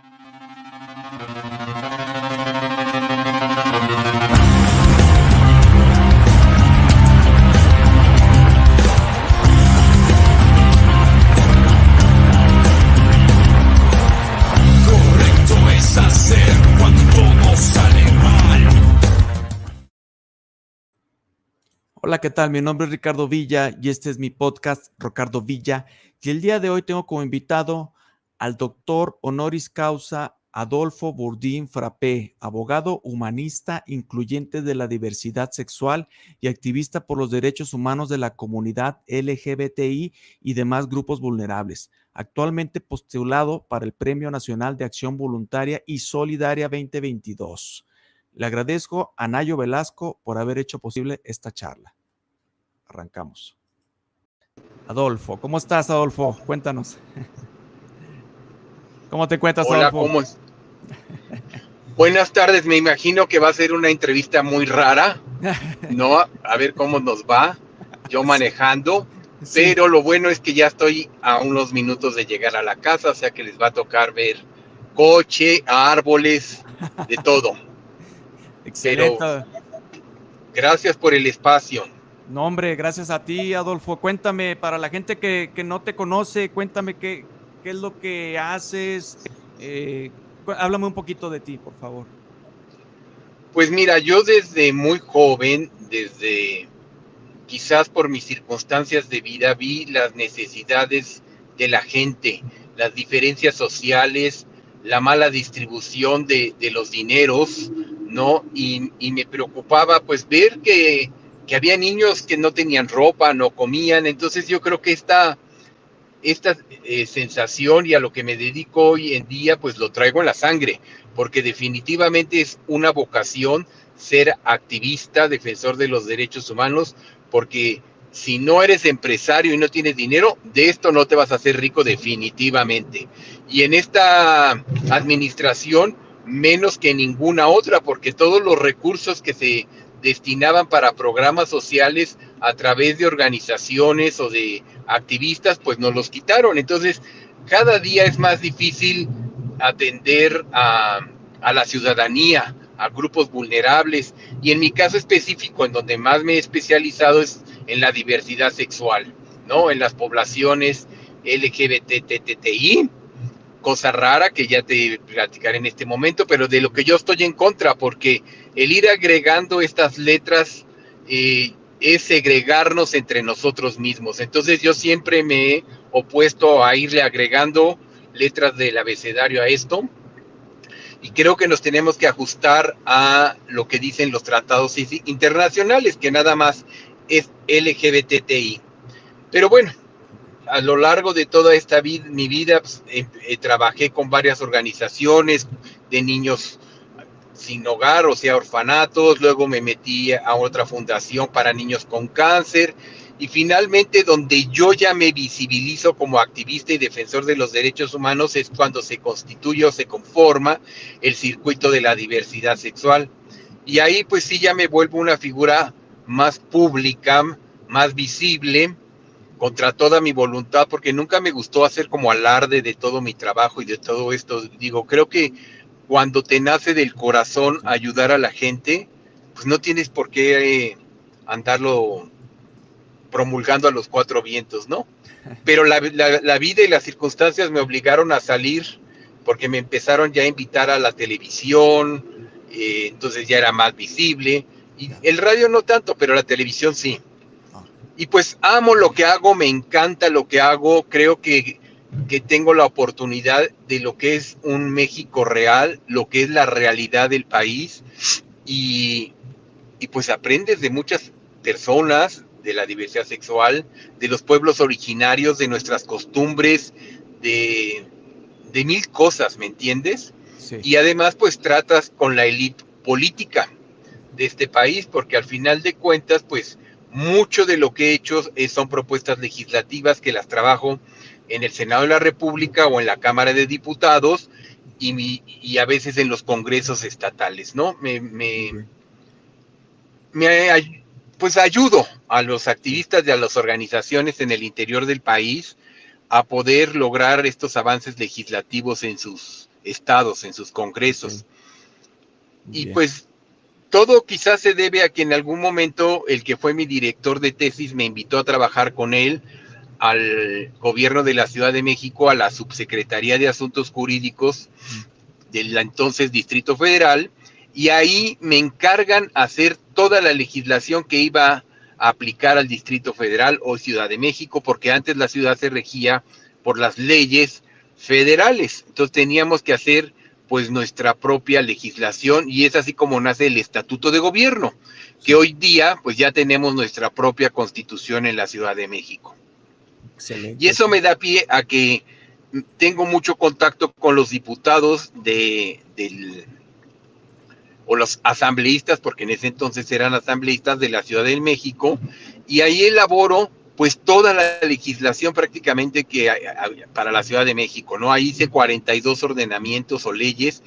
Correcto es hacer cuando todo sale mal. Hola, ¿qué tal? Mi nombre es Ricardo Villa y este es mi podcast, Ricardo Villa. Y el día de hoy tengo como invitado al doctor honoris causa Adolfo Bourdin Frappé, abogado humanista incluyente de la diversidad sexual y activista por los derechos humanos de la comunidad LGBTI y demás grupos vulnerables. Actualmente postulado para el Premio Nacional de Acción Voluntaria y Solidaria 2022. Le agradezco a Nayo Velasco por haber hecho posible esta charla. Arrancamos. Adolfo, ¿cómo estás, Adolfo? Cuéntanos. ¿Cómo te encuentras, Hola, Adolfo? ¿cómo es? Buenas tardes, me imagino que va a ser una entrevista muy rara, ¿no? A ver cómo nos va, yo manejando, Sí. Pero lo bueno es que ya estoy a unos minutos de llegar a la casa, o sea que les va a tocar ver coche, árboles, de todo. Excelente. Pero gracias por el espacio. No, hombre, gracias a ti, Adolfo. Cuéntame, para la gente que no te conoce, cuéntame qué es lo que haces. Háblame un poquito de ti, por favor. Pues mira, yo desde muy joven, desde quizás por mis circunstancias de vida, vi las necesidades de la gente, las diferencias sociales, la mala distribución de los dineros, ¿no? Y me preocupaba pues ver que había niños que no tenían ropa, no comían. Entonces yo creo que esta sensación y a lo que me dedico hoy en día, pues lo traigo en la sangre, porque definitivamente es una vocación ser activista, defensor de los derechos humanos, porque si no eres empresario y no tienes dinero, de esto no te vas a hacer rico definitivamente. Y en esta administración, menos que ninguna otra, porque todos los recursos que se destinaban para programas sociales a través de organizaciones o de activistas, pues nos los quitaron. Entonces, cada día es más difícil atender a la ciudadanía, a grupos vulnerables, y en mi caso específico, en donde más me he especializado es en la diversidad sexual, ¿no? En las poblaciones LGBTTI, cosa rara que ya te platicaré en este momento, pero de lo que yo estoy en contra, porque el ir agregando estas letras es segregarnos entre nosotros mismos. Entonces yo siempre me he opuesto a irle agregando letras del abecedario a esto, y creo que nos tenemos que ajustar a lo que dicen los tratados internacionales, que nada más es LGBTI. Pero bueno, a lo largo de toda esta vida, mi vida, pues, trabajé con varias organizaciones de niños sin hogar, o sea, orfanatos. Luego me metí a otra fundación para niños con cáncer, y finalmente donde yo ya me visibilizo como activista y defensor de los derechos humanos es cuando se constituye o se conforma el circuito de la diversidad sexual. Y ahí pues sí ya me vuelvo una figura más pública, más visible, contra toda mi voluntad, porque nunca me gustó hacer como alarde de todo mi trabajo y de todo esto. Digo, creo que cuando te nace del corazón ayudar a la gente, pues no tienes por qué andarlo promulgando a los cuatro vientos, ¿no? Pero la vida y las circunstancias me obligaron a salir, porque me empezaron ya a invitar a la televisión, entonces ya era más visible, y el radio no tanto, pero la televisión sí. Y pues amo lo que hago, me encanta lo que hago, creo que tengo la oportunidad de lo que es un México real, lo que es la realidad del país, y pues aprendes de muchas personas, de la diversidad sexual, de los pueblos originarios, de nuestras costumbres, de mil cosas, ¿me entiendes? Sí. Y además pues tratas con la élite política de este país, porque al final de cuentas pues mucho de lo que he hecho son propuestas legislativas que las trabajo en el Senado de la República o en la Cámara de Diputados, y a veces en los congresos estatales, ¿no? Pues ayudo a los activistas y a las organizaciones en el interior del país a poder lograr estos avances legislativos en sus estados, en sus congresos. Y Bien. pues todo quizás se debe a que en algún momento el que fue mi director de tesis me invitó a trabajar con él al gobierno de la Ciudad de México, a la Subsecretaría de Asuntos Jurídicos del entonces Distrito Federal, y ahí me encargan hacer toda la legislación que iba a aplicar al Distrito Federal o Ciudad de México, porque antes la ciudad se regía por las leyes federales. Entonces teníamos que hacer pues nuestra propia legislación, y es así como nace el Estatuto de Gobierno, que hoy día pues ya tenemos nuestra propia constitución en la Ciudad de México. Excelente. Y eso me da pie a que tengo mucho contacto con los diputados o los asambleístas, porque en ese entonces eran asambleístas de la Ciudad de México, y ahí elaboro pues toda la legislación prácticamente que para la Ciudad de México, ¿no? Ahí hice 42 ordenamientos o leyes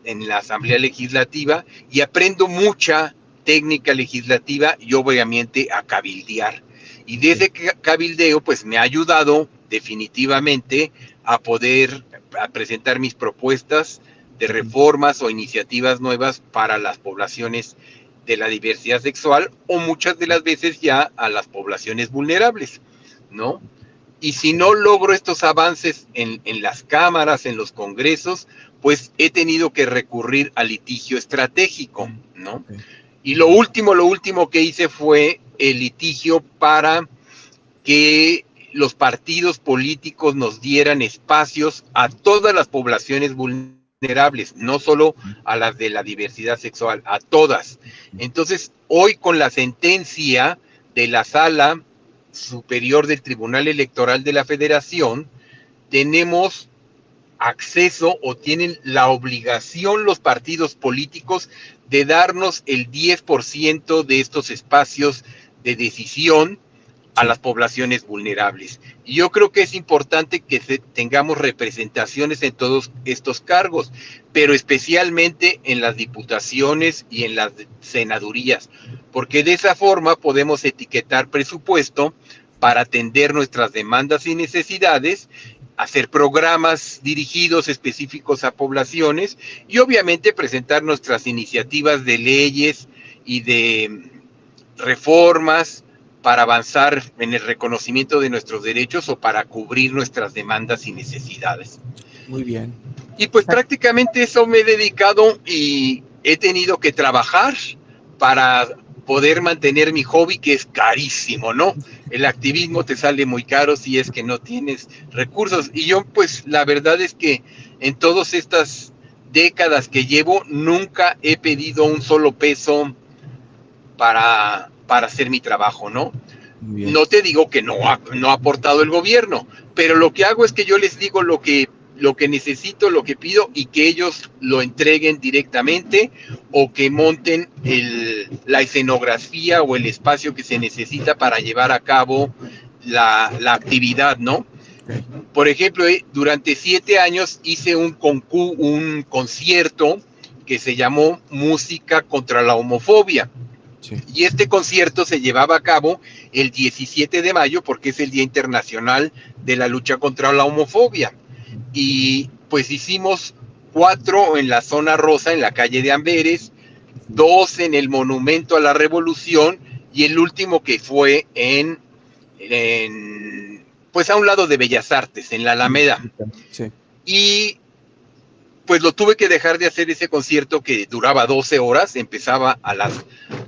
en la Asamblea Legislativa, y aprendo mucha técnica legislativa y obviamente a cabildear. Y desde cabildeo pues me ha ayudado definitivamente a poder presentar mis propuestas de reformas o iniciativas nuevas para las poblaciones de la diversidad sexual, o muchas de las veces ya a las poblaciones vulnerables, ¿no? Y si no logro estos avances en las cámaras, en los congresos, pues he tenido que recurrir al litigio estratégico, ¿no? Y lo último que hice fue el litigio para que los partidos políticos nos dieran espacios a todas las poblaciones vulnerables, no solo a las de la diversidad sexual, a todas. Entonces, hoy con la sentencia de la Sala Superior del Tribunal Electoral de la Federación, tenemos acceso, o tienen la obligación los partidos políticos, de darnos el 10% de estos espacios de decisión a las poblaciones vulnerables. Y yo creo que es importante que tengamos representaciones en todos estos cargos, pero especialmente en las diputaciones y en las senadurías, porque de esa forma podemos etiquetar presupuesto para atender nuestras demandas y necesidades, hacer programas dirigidos específicos a poblaciones, y obviamente presentar nuestras iniciativas de leyes y de reformas para avanzar en el reconocimiento de nuestros derechos o para cubrir nuestras demandas y necesidades. Muy bien. Y pues prácticamente eso me he dedicado, y he tenido que trabajar para poder mantener mi hobby, que es carísimo, ¿no? El activismo te sale muy caro si es que no tienes recursos. Y yo pues la verdad es que en todas estas décadas que llevo nunca he pedido un solo peso para hacer mi trabajo, ¿no? No te digo que no ha aportado el gobierno, pero lo que hago es que yo les digo lo que necesito, lo que pido, y que ellos lo entreguen directamente, o que monten la escenografía o el espacio que se necesita para llevar a cabo la actividad, ¿no? Por ejemplo, durante 7 años hice un concierto que se llamó Música contra la Homofobia. Sí. Y este concierto se llevaba a cabo el 17 de mayo, porque es el Día Internacional de la Lucha contra la Homofobia. Y pues hicimos 4 en la zona rosa, en la calle de Amberes, 2 en el Monumento a la Revolución, y el último que fue pues a un lado de Bellas Artes, en la Alameda. Sí. Y pues lo tuve que dejar de hacer, ese concierto que duraba 12 horas, empezaba a las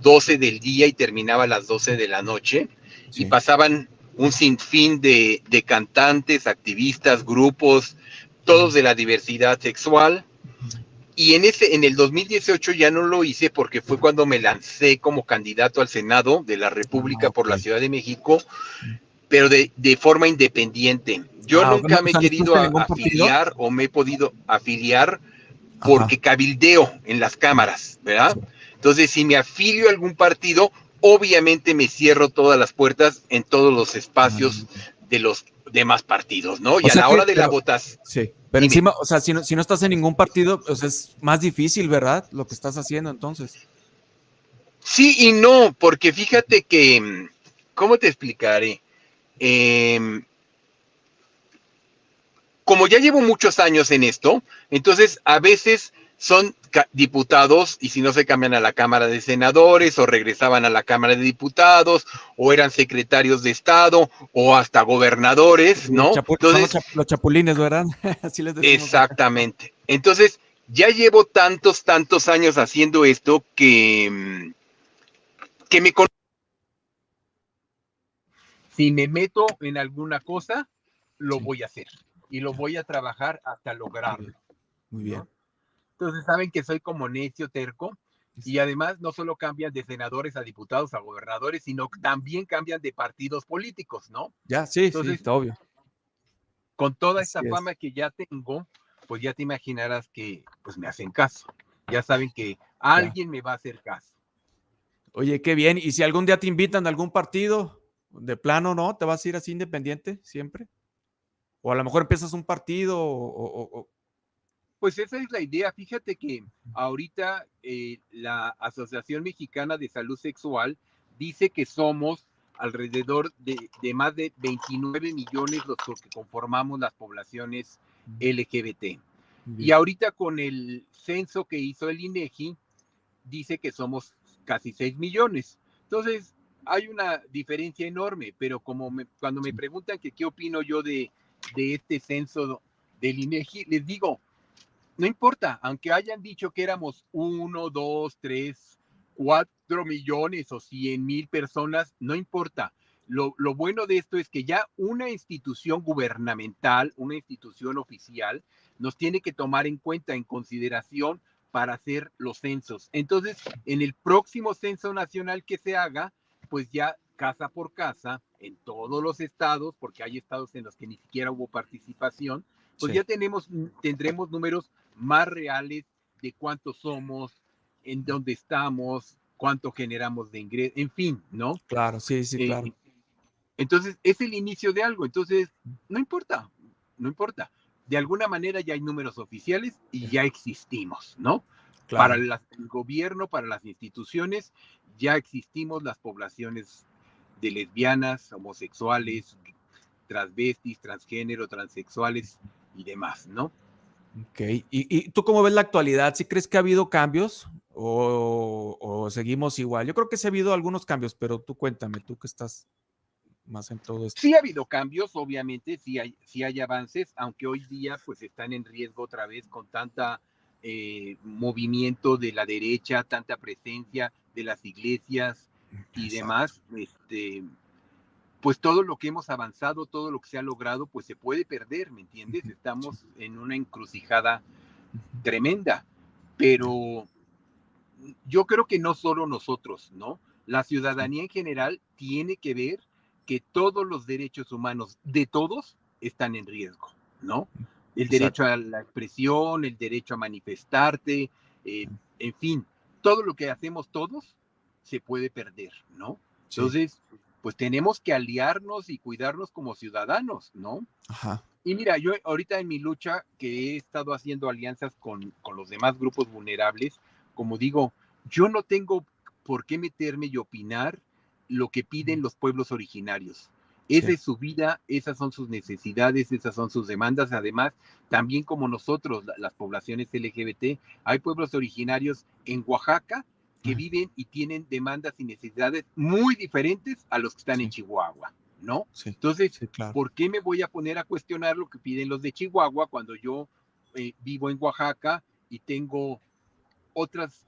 12 del día y terminaba a las 12 de la noche, sí. Y pasaban un sinfín de cantantes, activistas, grupos, todos de la diversidad sexual. Y en el 2018 ya no lo hice, porque fue cuando me lancé como candidato al Senado de la República por la Ciudad de México, pero de forma independiente. Yo nunca me he querido afiliar, o me he podido afiliar, porque cabildeo en las cámaras, ¿verdad? Entonces, si me afilio a algún partido, obviamente me cierro todas las puertas en todos los espacios de los demás partidos, ¿no? Y a la hora de la votación. Sí, pero encima, o sea, si no estás en ningún partido, pues es más difícil, ¿verdad? Lo que estás haciendo, entonces. Sí y no, porque fíjate que, ¿cómo te explicaré? como ya llevo muchos años en esto, entonces a veces son diputados y si no se cambian a la Cámara de Senadores o regresaban a la Cámara de Diputados o eran secretarios de Estado o hasta gobernadores, ¿no? Son Entonces, los chapulines, ¿verdad? Así les decimos acá. exactamente. Entonces, ya llevo tantos años haciendo esto que si me meto en alguna cosa, lo voy a hacer y lo voy a trabajar hasta lograrlo. Muy bien. ¿No? Entonces saben que soy como necio, terco, y además no solo cambian de senadores a diputados a gobernadores, sino que también cambian de partidos políticos, ¿no? Ya, sí, Entonces, está obvio. con toda Así esta es. fama que ya tengo, pues ya te imaginarás que pues me hacen caso. Ya saben que alguien me va a hacer caso. Oye, qué bien. ¿Y si algún día te invitan a algún partido, de plano, no? ¿Te vas a ir así independiente siempre? O a lo mejor empiezas un partido Pues esa es la idea. Fíjate que ahorita la Asociación Mexicana de Salud Sexual dice que somos alrededor de más de 29 millones los que conformamos las poblaciones LGBT. Y ahorita con el censo que hizo el INEGI, dice que somos casi 6 millones. Entonces, hay una diferencia enorme, pero cuando me preguntan que qué opino yo de este censo del INEGI, les digo, no importa, aunque hayan dicho que éramos 1, 2, 3, 4 millones o 100,000 personas, no importa. Lo bueno de esto es que ya una institución gubernamental, una institución oficial, nos tiene que tomar en cuenta, en consideración para hacer los censos. Entonces, en el próximo censo nacional que se haga, pues ya casa por casa, en todos los estados, porque hay estados en los que ni siquiera hubo participación, pues ya tendremos números más reales de cuántos somos, en dónde estamos, cuánto generamos de ingresos, en fin, ¿no? Claro, sí, claro. Entonces, es el inicio de algo. Entonces, no importa, no importa. De alguna manera ya hay números oficiales y ya existimos, ¿no? Claro. Para el gobierno, para las instituciones, ya existimos las poblaciones de lesbianas, homosexuales, transvestis, transgénero, transexuales y demás, ¿no? Ok. ¿Y tú cómo ves la actualidad? ¿Sí crees que ha habido cambios o seguimos igual? Yo creo que sí ha habido algunos cambios, pero tú cuéntame, tú que estás más en todo esto. Sí ha habido cambios, obviamente, sí hay avances, aunque hoy día pues están en riesgo otra vez con tanta movimiento de la derecha, tanta presencia de las iglesias y Exacto. demás, pues todo lo que hemos avanzado, todo lo que se ha logrado, pues se puede perder, ¿me entiendes? Estamos en una encrucijada tremenda, pero yo creo que no solo nosotros, ¿no? La ciudadanía en general tiene que ver que todos los derechos humanos de todos están en riesgo, ¿no? El derecho a la expresión, el derecho a manifestarte, en fin, todo lo que hacemos todos se puede perder, ¿no? Entonces, pues tenemos que aliarnos y cuidarnos como ciudadanos, ¿no? Ajá. Y mira, yo ahorita en mi lucha que he estado haciendo alianzas con los demás grupos vulnerables, como digo, yo no tengo por qué meterme y opinar lo que piden los pueblos originarios. Esa es su vida, esas son sus necesidades, esas son sus demandas. Además, también como nosotros, las poblaciones LGBT, hay pueblos originarios en Oaxaca que viven y tienen demandas y necesidades muy diferentes a los que están en Chihuahua, ¿no? Entonces, claro. ¿por qué me voy a poner a cuestionar lo que piden los de Chihuahua cuando yo vivo en Oaxaca y tengo otras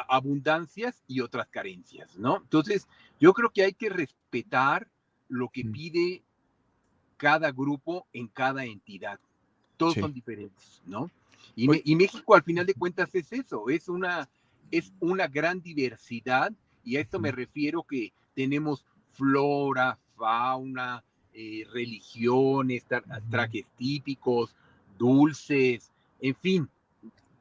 abundancias y otras carencias, ¿no? Entonces, yo creo que hay que respetar lo que pide cada grupo en cada entidad. Todos son diferentes, ¿no? Y México, al final de cuentas, es eso, es una gran diversidad, y a esto me refiero que tenemos flora, fauna, religiones, trajes típicos, dulces, en fin,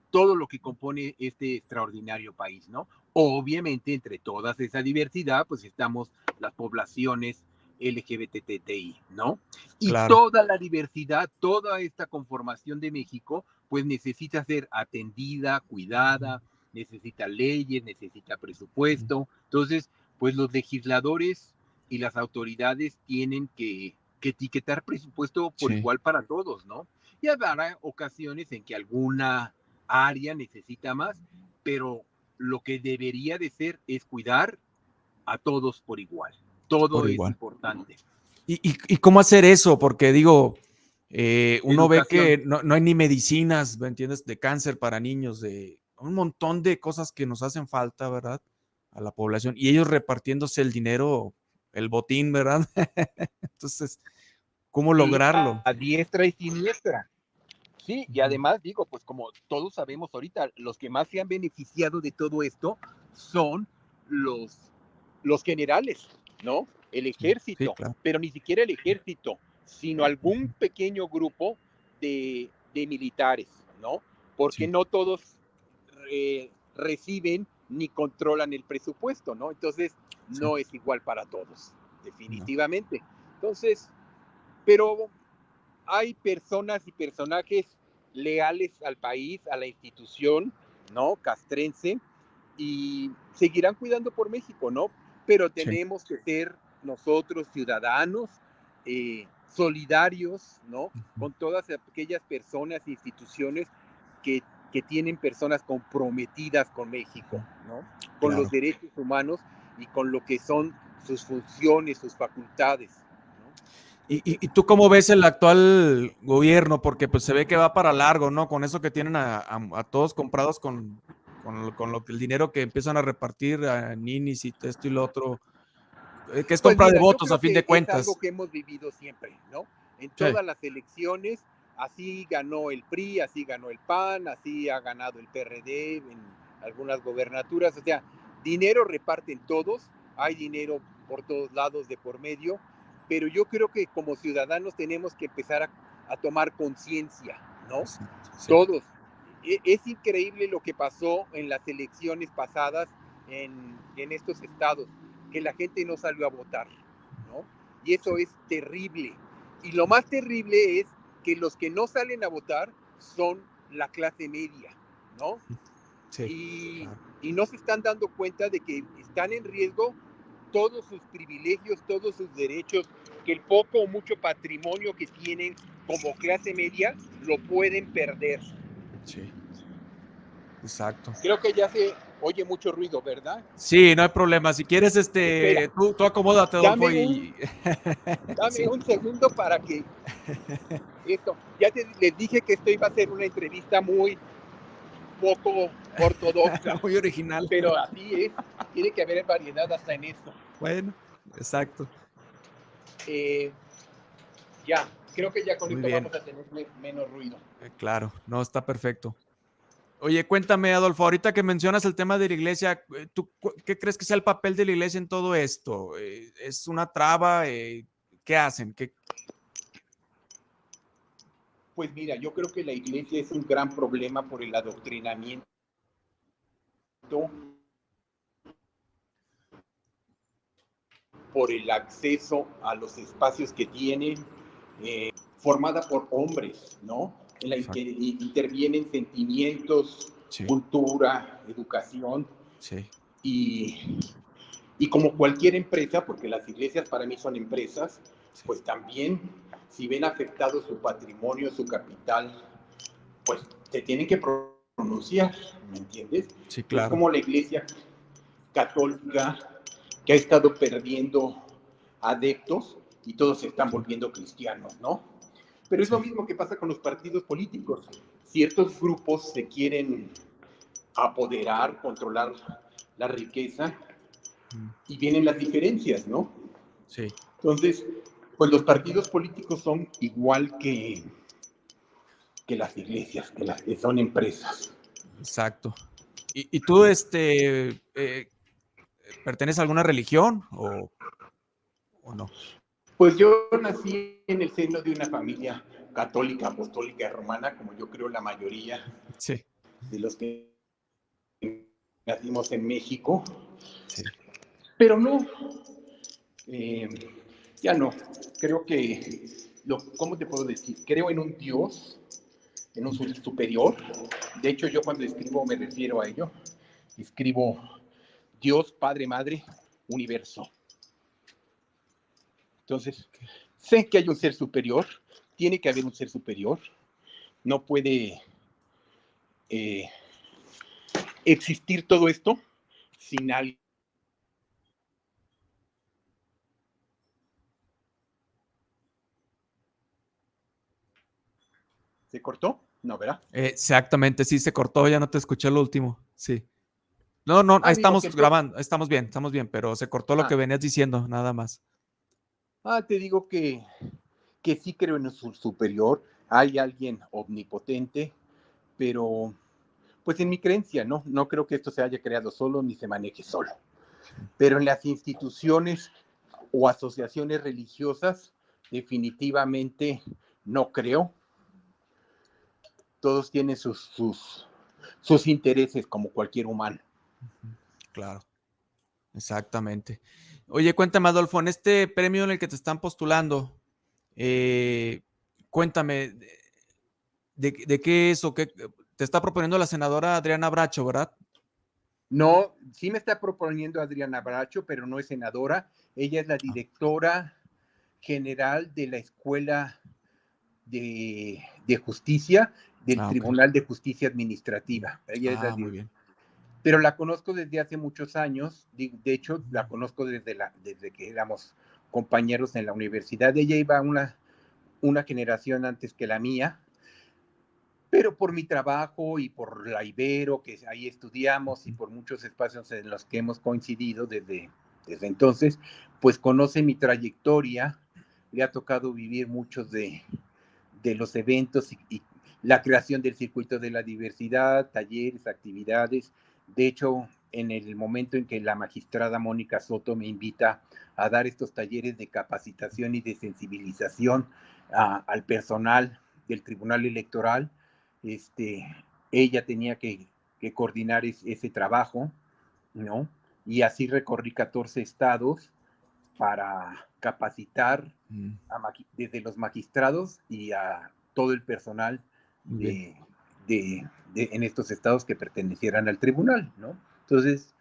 todo lo que compone este extraordinario país, ¿no? Obviamente, entre toda esa diversidad, pues estamos las poblaciones LGBTTI, ¿no? Y toda la diversidad, toda esta conformación de México, pues necesita ser atendida, cuidada, necesita leyes, necesita presupuesto. Entonces, pues los legisladores y las autoridades tienen que que etiquetar presupuesto por Sí, igual para todos, ¿no? Y habrá ocasiones en que alguna área necesita más, pero lo que debería de ser es cuidar a todos por igual. por Todo es igual. importante. ¿Y cómo hacer eso? Porque digo, uno ve Educación. que no hay ni medicinas, ¿me entiendes? De cáncer para niños, de un montón de cosas que nos hacen falta, ¿verdad? A la población. Y ellos repartiéndose el dinero, el botín, ¿verdad? Entonces, ¿cómo Y lograrlo? a diestra y siniestra. Sí, y Ujú. además digo, pues como todos sabemos ahorita, los que más se han beneficiado de todo esto son los, los generales, ¿no? El Sí, sí, ejército, claro. pero ni siquiera el ejército, sino algún Ujú. pequeño grupo de militares, ¿no? Porque Sí, no todos reciben ni controlan el presupuesto, ¿no? Entonces, sí, no es igual para todos, no, definitivamente. Entonces, pero hay personas y personajes leales al país, a la institución, ¿no? Castrense, y seguirán cuidando por México, ¿no? Pero sí, tenemos que ser nosotros ciudadanos solidarios, ¿no? ujú, Con todas aquellas personas e instituciones que tienen personas comprometidas con México, ujú, ¿no? Con los claro. derechos humanos y con lo que son sus funciones, sus facultades, ¿no? Entonces, ¿Y tú cómo ves el actual gobierno? Porque pues se ve que va para largo, ¿no? Con eso que tienen a todos comprados con lo que el dinero que empiezan a repartir a ninis y esto y lo otro, que es pues compra de mira, yo votos a creo fin de que es algo cuentas. que hemos vivido siempre, ¿no? En Sí, todas las elecciones, así ganó el PRI, así ganó el PAN, así ha ganado el PRD en algunas gobernaturas, o sea, dinero reparten todos, hay dinero por todos lados de por medio, pero yo creo que como ciudadanos tenemos que empezar a tomar conciencia, ¿no? exacto, sí, Todos. Es increíble lo que pasó en las elecciones pasadas en estos estados, que la gente no salió a votar, ¿no? Y sí, eso es terrible. Y lo más terrible es que los que no salen a votar son la clase media, ¿no? sí, Y, claro. y no se están dando cuenta de que están en riesgo todos sus privilegios, todos sus derechos, que el poco o mucho patrimonio que tienen como clase media lo pueden perder. Sí, exacto. Creo que ya se oye mucho ruido, ¿verdad? Sí, no hay problema. Si quieres, Espera, tú acomódate, Adolfo, dame y dame sí. un segundo para que esto, ya les dije que esto iba a ser una entrevista muy poco ortodoxa, Muy original. pero así es, tiene que haber variedad hasta en esto. Bueno, exacto. Eh, ya, creo que ya con Muy esto bien. vamos a tener menos ruido. Claro, no, está perfecto. Oye, cuéntame, Adolfo, ahorita que mencionas el tema de la iglesia, ¿qué crees que sea el papel de la iglesia en todo esto? ¿Es una traba? ¿Qué hacen? Pues mira, yo creo que la iglesia es un gran problema por el adoctrinamiento, por el acceso a los espacios que tiene, formada por hombres, ¿no? En la que Exacto. intervienen sentimientos, Sí, cultura, educación, sí, y, y como cualquier empresa, porque las iglesias para mí son empresas, sí, pues también si ven afectado su patrimonio, su capital, pues se tienen que pronunciar, ¿me entiendes? sí, No es claro. como la iglesia católica que ha estado perdiendo adeptos y todos se están Sí, volviendo cristianos, ¿no? Pero es lo sí, mismo que pasa con los partidos políticos. Ciertos grupos se quieren apoderar, controlar la riqueza mm, y vienen las diferencias, ¿no? sí, Entonces, pues los partidos políticos son igual que las iglesias, que son empresas. exacto. ¿Y tú, perteneces a alguna religión o no? Pues yo nací en el seno de una familia católica, apostólica, romana, como yo creo la mayoría Sí, de los que nacimos en México, sí, pero no, eh, ya no. Creo que, ¿cómo te puedo decir? Creo en un Dios, en un superior. De hecho, yo cuando escribo me refiero a ello. Escribo Dios, Padre, Madre, Universo. Entonces, ok, sé que hay un ser superior, tiene que haber un ser superior, no puede existir todo esto sin alguien. ¿Se cortó? No, ¿verdad? Exactamente, sí, se cortó, ya no te escuché lo último. Sí. No, no, Digo estamos que grabando, estamos bien, pero se cortó lo que venías diciendo, nada más. te digo que sí creo en un superior, hay alguien omnipotente, pero pues en mi creencia, no creo que esto se haya creado solo ni se maneje solo. Pero en las instituciones o asociaciones religiosas, definitivamente no creo. Todos tienen sus intereses como cualquier humano. Claro, exactamente. Oye, cuéntame, Adolfo, en este premio en el que te están postulando, cuéntame, ¿de qué es o qué te está proponiendo la senadora Adriana Bracho, verdad? No, sí me está proponiendo Adriana Bracho, pero no es senadora. Ella es la directora general de la Escuela de Justicia del Tribunal de Justicia Administrativa. Ella es la Muy bien. Pero la conozco desde hace muchos años. De hecho, la conozco desde que éramos compañeros en la universidad. Ella iba una generación antes que la mía, pero por mi trabajo y por la Ibero, que ahí estudiamos, y por muchos espacios en los que hemos coincidido desde entonces, pues conoce mi trayectoria, le ha tocado vivir muchos de los eventos y la creación del circuito de la diversidad, talleres, actividades. De hecho, en el momento en que la magistrada Mónica Soto me invita a dar estos talleres de capacitación y de sensibilización al personal del Tribunal Electoral, ella tenía que coordinar ese trabajo, ¿no? Y así recorrí 14 estados para capacitar desde los magistrados y a todo el personal en estos estados que pertenecieran al tribunal, ¿no? Entonces,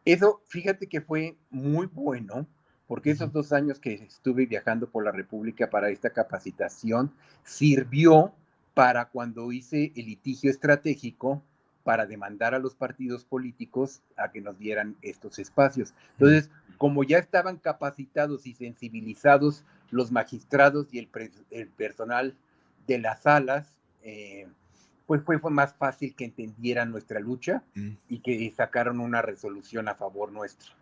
eso, fíjate que fue muy bueno, porque esos 2 años que estuve viajando por la República para esta capacitación, sirvió para cuando hice el litigio estratégico para demandar a los partidos políticos a que nos dieran estos espacios. Entonces, como ya estaban capacitados y sensibilizados los magistrados y el personal de las salas, pues fue más fácil que entendieran nuestra lucha y que sacaron una resolución a favor nuestro,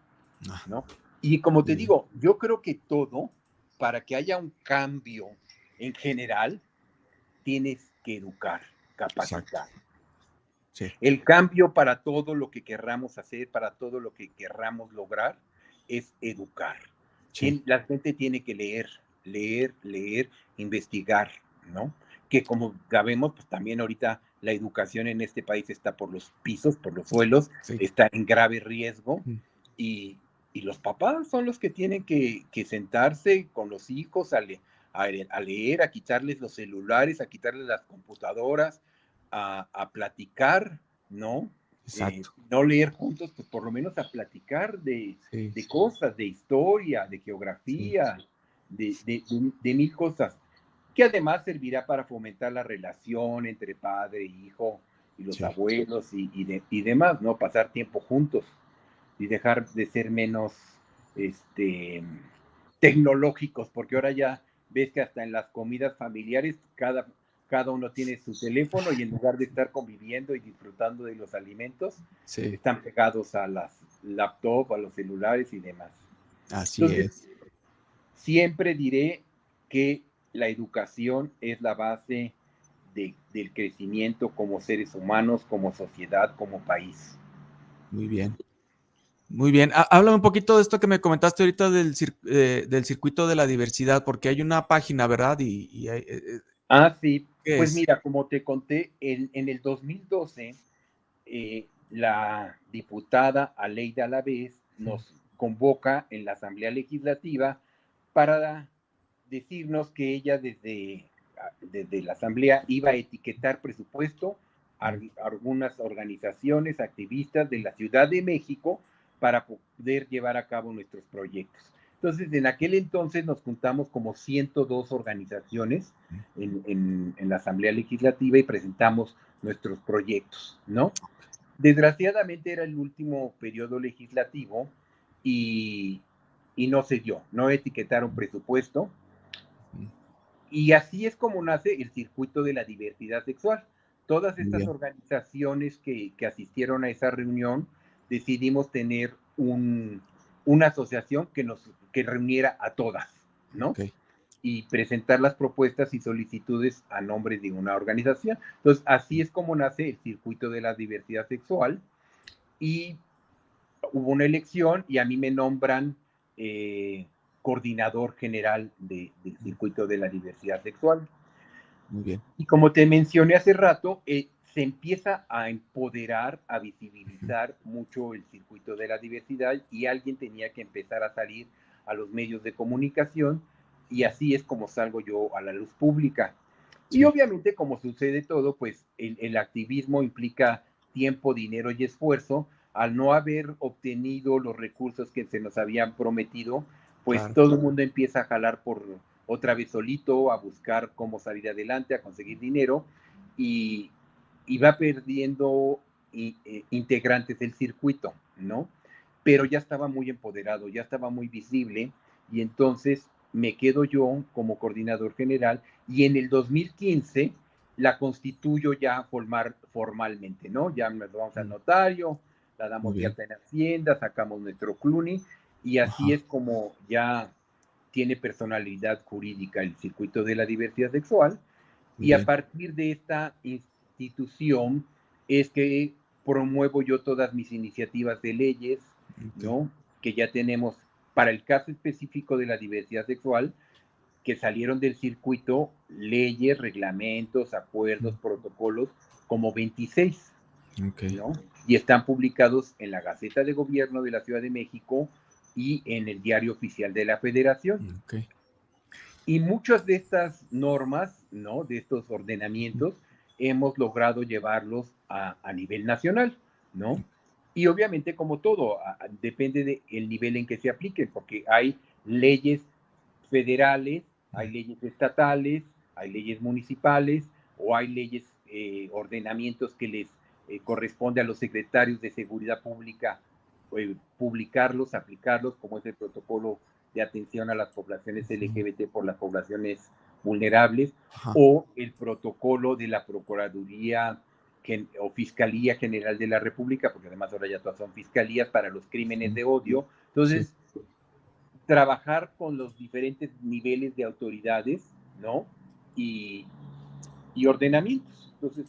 ¿no? Y como te digo, yo creo que todo, para que haya un cambio en general, tienes que educar, capacitar. Sí. El cambio para todo lo que querramos hacer, para todo lo que querramos lograr, es educar. Sí. La gente tiene que leer, investigar, ¿no? Que como sabemos, pues también ahorita la educación en este país está por los pisos, por los suelos, está en grave riesgo y los papás son los que tienen que sentarse con los hijos a leer, a quitarles los celulares, a quitarles las computadoras, a platicar, ¿no? No leer juntos, pues por lo menos a platicar de cosas, de historia, de geografía, de mil cosas, que además servirá para fomentar la relación entre padre e hijo y los abuelos y demás, ¿no? Pasar tiempo juntos y dejar de ser menos tecnológicos, porque ahora ya ves que hasta en las comidas familiares cada uno tiene su teléfono y en lugar de estar conviviendo y disfrutando de los alimentos, están pegados a las laptops, a los celulares y demás. Así es. Siempre diré que la educación es la base del crecimiento como seres humanos, como sociedad, como país. Muy bien. Muy bien. Háblame un poquito de esto que me comentaste ahorita del circuito de la diversidad, porque hay una página, ¿verdad? Sí. Pues es? mira, como te conté, en el 2012, la diputada Aleida Alavés nos convoca en la Asamblea Legislativa para decirnos que ella desde la Asamblea iba a etiquetar presupuesto a algunas organizaciones activistas de la Ciudad de México para poder llevar a cabo nuestros proyectos. Entonces, en aquel entonces nos juntamos como 102 organizaciones en la Asamblea Legislativa y presentamos nuestros proyectos, ¿no? Desgraciadamente era el último periodo legislativo y, y no se dio, no etiquetaron presupuesto. Y así es como nace el circuito de la diversidad sexual. Todas estas organizaciones que asistieron a esa reunión decidimos tener una asociación que reuniera a todas, ¿no? Okay. Y presentar las propuestas y solicitudes a nombre de una organización. Entonces, así es como nace el circuito de la diversidad sexual. Y hubo una elección y a mí me nombran coordinador general del circuito de la diversidad sexual. Muy bien. Y como te mencioné hace rato, se empieza a empoderar, a visibilizar mucho el circuito de la diversidad y alguien tenía que empezar a salir a los medios de comunicación y así es como salgo yo a la luz pública. Sí. Y obviamente, como sucede todo, pues el activismo implica tiempo, dinero y esfuerzo. Al no haber obtenido los recursos que se nos habían prometido, pues Claro. todo el mundo empieza a jalar por otra vez solito, a buscar cómo salir adelante, a conseguir dinero y va perdiendo integrantes del circuito, ¿no? Pero ya estaba muy empoderado, ya estaba muy visible y entonces me quedo yo como coordinador general y en el 2015 la constituyo ya formalmente, ¿no? Ya nos vamos al notario, la damos de alta en Hacienda, sacamos nuestro CLUNY y así es como ya tiene personalidad jurídica el circuito de la diversidad sexual. Y a partir de esta institución es que promuevo yo todas mis iniciativas de leyes, ¿no? Que ya tenemos para el caso específico de la diversidad sexual, que salieron del circuito leyes, reglamentos, acuerdos, protocolos, como 26, ¿no? Y están publicados en la Gaceta de Gobierno de la Ciudad de México y en el Diario Oficial de la Federación. Y muchas de estas normas, ¿no? De estos ordenamientos, hemos logrado llevarlos a nivel nacional, ¿no? Y obviamente, como todo, depende del nivel en que se apliquen, porque hay leyes federales, hay leyes estatales, hay leyes municipales, o hay leyes, ordenamientos que les corresponde a los secretarios de Seguridad Pública publicarlos, aplicarlos, como es el protocolo de atención a las poblaciones LGBT por las poblaciones vulnerables, o el protocolo de la Procuraduría o Fiscalía General de la República, porque además ahora ya todas son fiscalías para los crímenes de odio. Entonces, trabajar con los diferentes niveles de autoridades, ¿no? Y ordenamientos. Entonces,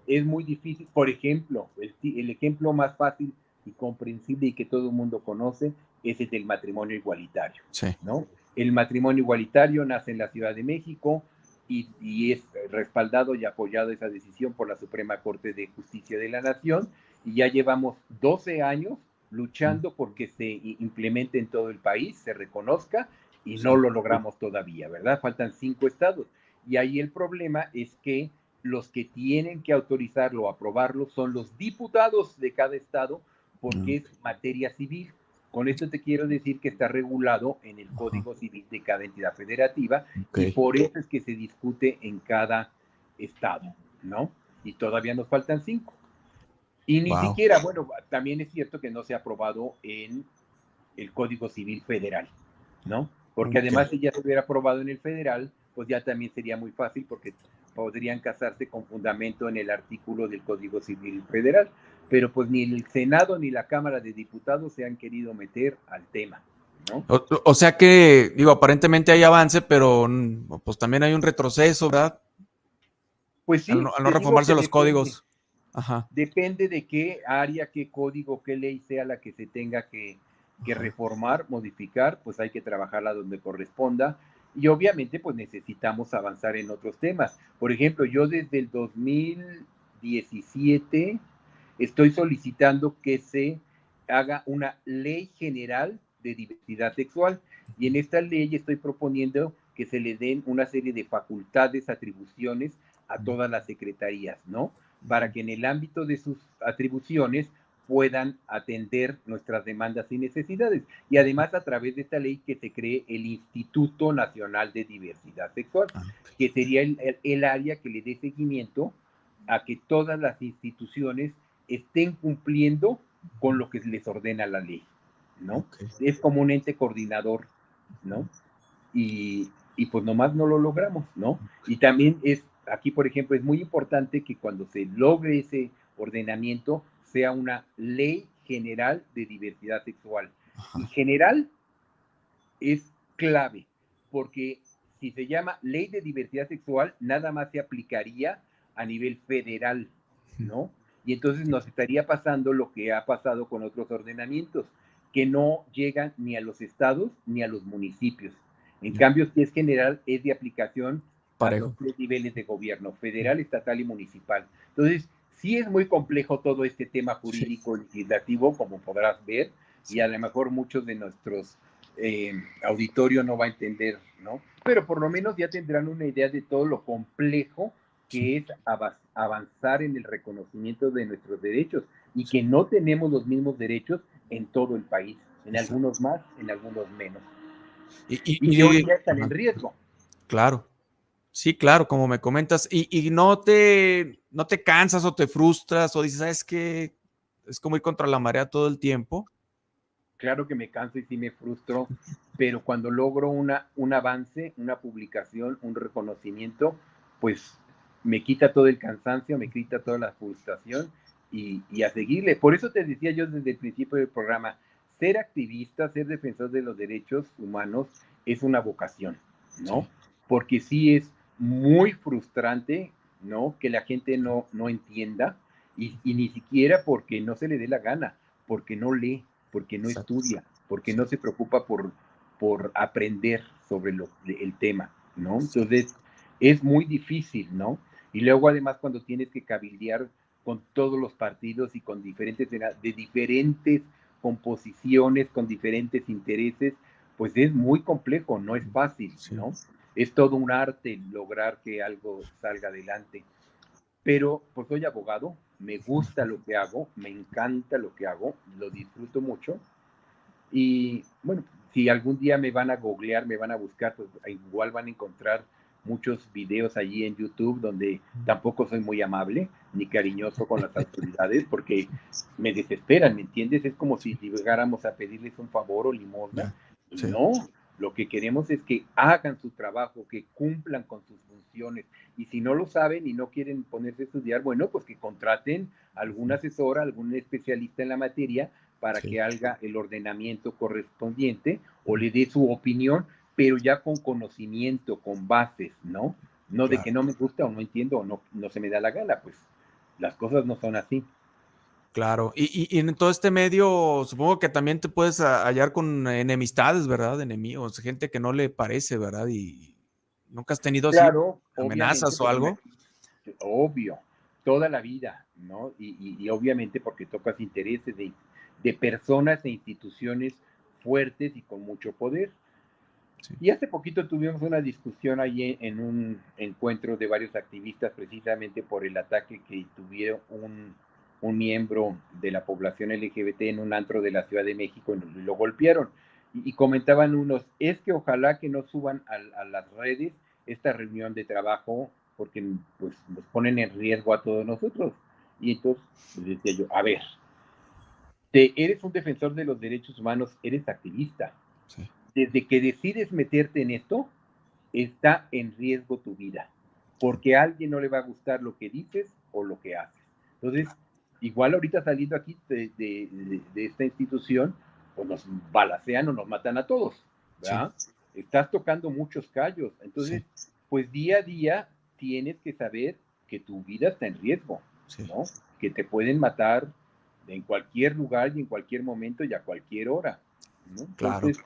es muy difícil. Por ejemplo, el ejemplo más fácil y comprensible y que todo el mundo conoce es el del matrimonio igualitario, ¿no? El matrimonio igualitario nace en la Ciudad de México y es respaldado y apoyado esa decisión por la Suprema Corte de Justicia de la Nación y ya llevamos 12 años luchando porque se implemente en todo el país, se reconozca y no lo logramos todavía, ¿verdad? Faltan 5 estados y ahí el problema es que los que tienen que autorizarlo o aprobarlo son los diputados de cada estado porque es materia civil. Con esto te quiero decir que está regulado en el Código Civil de cada entidad federativa y por eso es que se discute en cada estado, ¿no? Y todavía nos faltan 5. Y ni siquiera, bueno, también es cierto que no se ha aprobado en el Código Civil Federal, ¿no? Porque además si ya se hubiera aprobado en el federal, pues ya también sería muy fácil porque podrían casarse con fundamento en el artículo del Código Civil Federal, pero pues ni el Senado ni la Cámara de Diputados se han querido meter al tema, ¿no? O sea que, digo, aparentemente hay avance, pero pues también hay un retroceso, ¿verdad? Pues sí. Al no reformarse los códigos. Ajá. Depende de qué área, qué código, qué ley sea la que se tenga que reformar, modificar, pues hay que trabajarla donde corresponda. Y obviamente, pues necesitamos avanzar en otros temas. Por ejemplo, yo desde el 2017 estoy solicitando que se haga una ley general de diversidad sexual. Y en esta ley estoy proponiendo que se le den una serie de facultades, atribuciones a todas las secretarías, ¿no? Para que en el ámbito de sus atribuciones puedan atender nuestras demandas y necesidades. Y además, a través de esta ley, que se cree el Instituto Nacional de Diversidad Sexual, Ah, que sería el área que le dé seguimiento a que todas las instituciones estén cumpliendo con lo que les ordena la ley, ¿no? ok. Es como un ente coordinador, ¿no? Y pues nomás no lo logramos, ¿no? Y también aquí, por ejemplo, es muy importante que cuando se logre ese ordenamiento sea una ley general de diversidad sexual. Y Ajá. general es clave, porque si se llama ley de diversidad sexual, nada más se aplicaría a nivel federal, ¿no? Y entonces nos estaría pasando lo que ha pasado con otros ordenamientos, que no llegan ni a los estados ni a los municipios. En Ya. cambio, si es general, es de aplicación a los Parejo. 3 niveles de gobierno, federal, estatal y municipal. Entonces, sí es muy complejo todo este tema Sí, jurídico legislativo, como podrás ver, y sí. a lo mejor muchos de nuestros auditorio no va a entender, ¿no? Pero por lo menos ya tendrán una idea de todo lo complejo Sí, que es avanzar en el reconocimiento de nuestros derechos y sí. que no tenemos los mismos derechos en todo el país, en Exacto. algunos más, en algunos menos, Y, y que hoy ya están ajá, en riesgo. claro. Sí, claro, como me comentas. Y no te cansas o te frustras o dices, ¿sabes qué? Es como ir contra la marea todo el tiempo. Claro que me canso y sí me frustro, pero cuando logro un avance, una publicación, un reconocimiento, pues me quita todo el cansancio, me quita toda la frustración y a seguirle. Por eso te decía yo desde el principio del programa, ser activista, ser defensor de los derechos humanos es una vocación, ¿no? Sí, Porque sí es muy frustrante, ¿no? Que la gente no entienda y ni siquiera porque no se le dé la gana, porque no lee, porque no exacto. estudia, porque Sí, no se preocupa por aprender sobre el tema, ¿no? sí, Entonces, es muy difícil, ¿no? Y luego además cuando tienes que cabildear con todos los partidos y con de diferentes composiciones, con diferentes intereses, pues es muy complejo, no es fácil, sí. ¿no? Es todo un arte lograr que algo salga adelante. Pero pues soy abogado, me gusta lo que hago, me encanta lo que hago, lo disfruto mucho y bueno, si algún día me van a googlear, me van a buscar, pues igual van a encontrar muchos videos allí en YouTube donde tampoco soy muy amable ni cariñoso con las autoridades porque me desesperan, ¿me entiendes? Es como si Sí, llegáramos a pedirles un favor o limosna. ya. Y Sí, no, lo que queremos es que hagan su trabajo, que cumplan con sus funciones. Y si no lo saben y no quieren ponerse a estudiar, bueno, pues que contraten algún asesor, algún especialista en la materia para sí. que haga el ordenamiento correspondiente o le dé su opinión, pero ya con conocimiento, con bases, ¿no? No de que Claro, no me gusta o no entiendo o no se me da la gana, pues las cosas no son así. claro. Y en todo este medio, supongo que también te puedes hallar con enemistades, ¿verdad? Enemigos, gente que no le parece, ¿verdad? Y nunca has tenido así Claro, obviamente, amenazas o pues algo. obvio, toda la vida, ¿no? Y obviamente porque tocas intereses de personas e instituciones fuertes y con mucho poder. Sí, Y hace poquito tuvimos una discusión ahí en un encuentro de varios activistas precisamente por el ataque que tuvieron un miembro de la población LGBT en un antro de la Ciudad de México y lo golpearon. Y comentaban unos, es que ojalá que no suban a las redes esta reunión de trabajo porque pues nos ponen en riesgo a todos nosotros. Y entonces pues, decía yo, a ver, eres un defensor de los derechos humanos, eres activista. sí, Desde que decides meterte en esto, está en riesgo tu vida, porque a alguien no le va a gustar lo que dices o lo que haces. Entonces, igual ahorita saliendo aquí de esta institución, pues nos balacean o nos matan a todos, sí, ¿verdad? Estás tocando muchos callos. Entonces, sí, pues día a día tienes que saber que tu vida está en riesgo, sí, ¿no? Que te pueden matar en cualquier lugar y en cualquier momento y a cualquier hora, ¿no? claro. Entonces,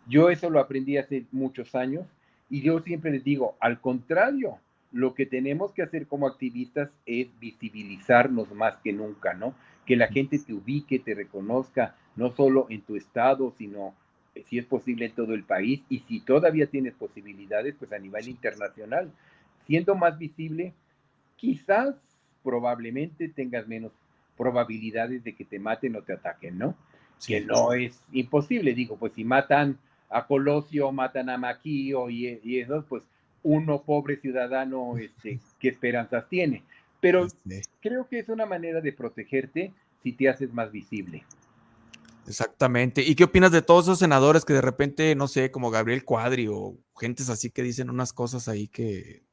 yo eso lo aprendí hace muchos años y yo siempre les digo, al contrario, lo que tenemos que hacer como activistas es visibilizarnos más que nunca, ¿no? Que la gente te ubique, te reconozca, no solo en tu estado, sino si es posible en todo el país y si todavía tienes posibilidades, pues a nivel Sí, internacional. Siendo más visible, quizás probablemente tengas menos probabilidades de que te maten o te ataquen, ¿no? Que Sí, no es imposible, digo, pues si matan a Colosio, matan a Maquío y eso, pues uno pobre ciudadano, ¿qué esperanzas tiene? Pero este, creo que es una manera de protegerte si te haces más visible. exactamente. ¿Y qué opinas de todos esos senadores que de repente, no sé, como Gabriel Cuadri o gentes así que dicen unas cosas ahí que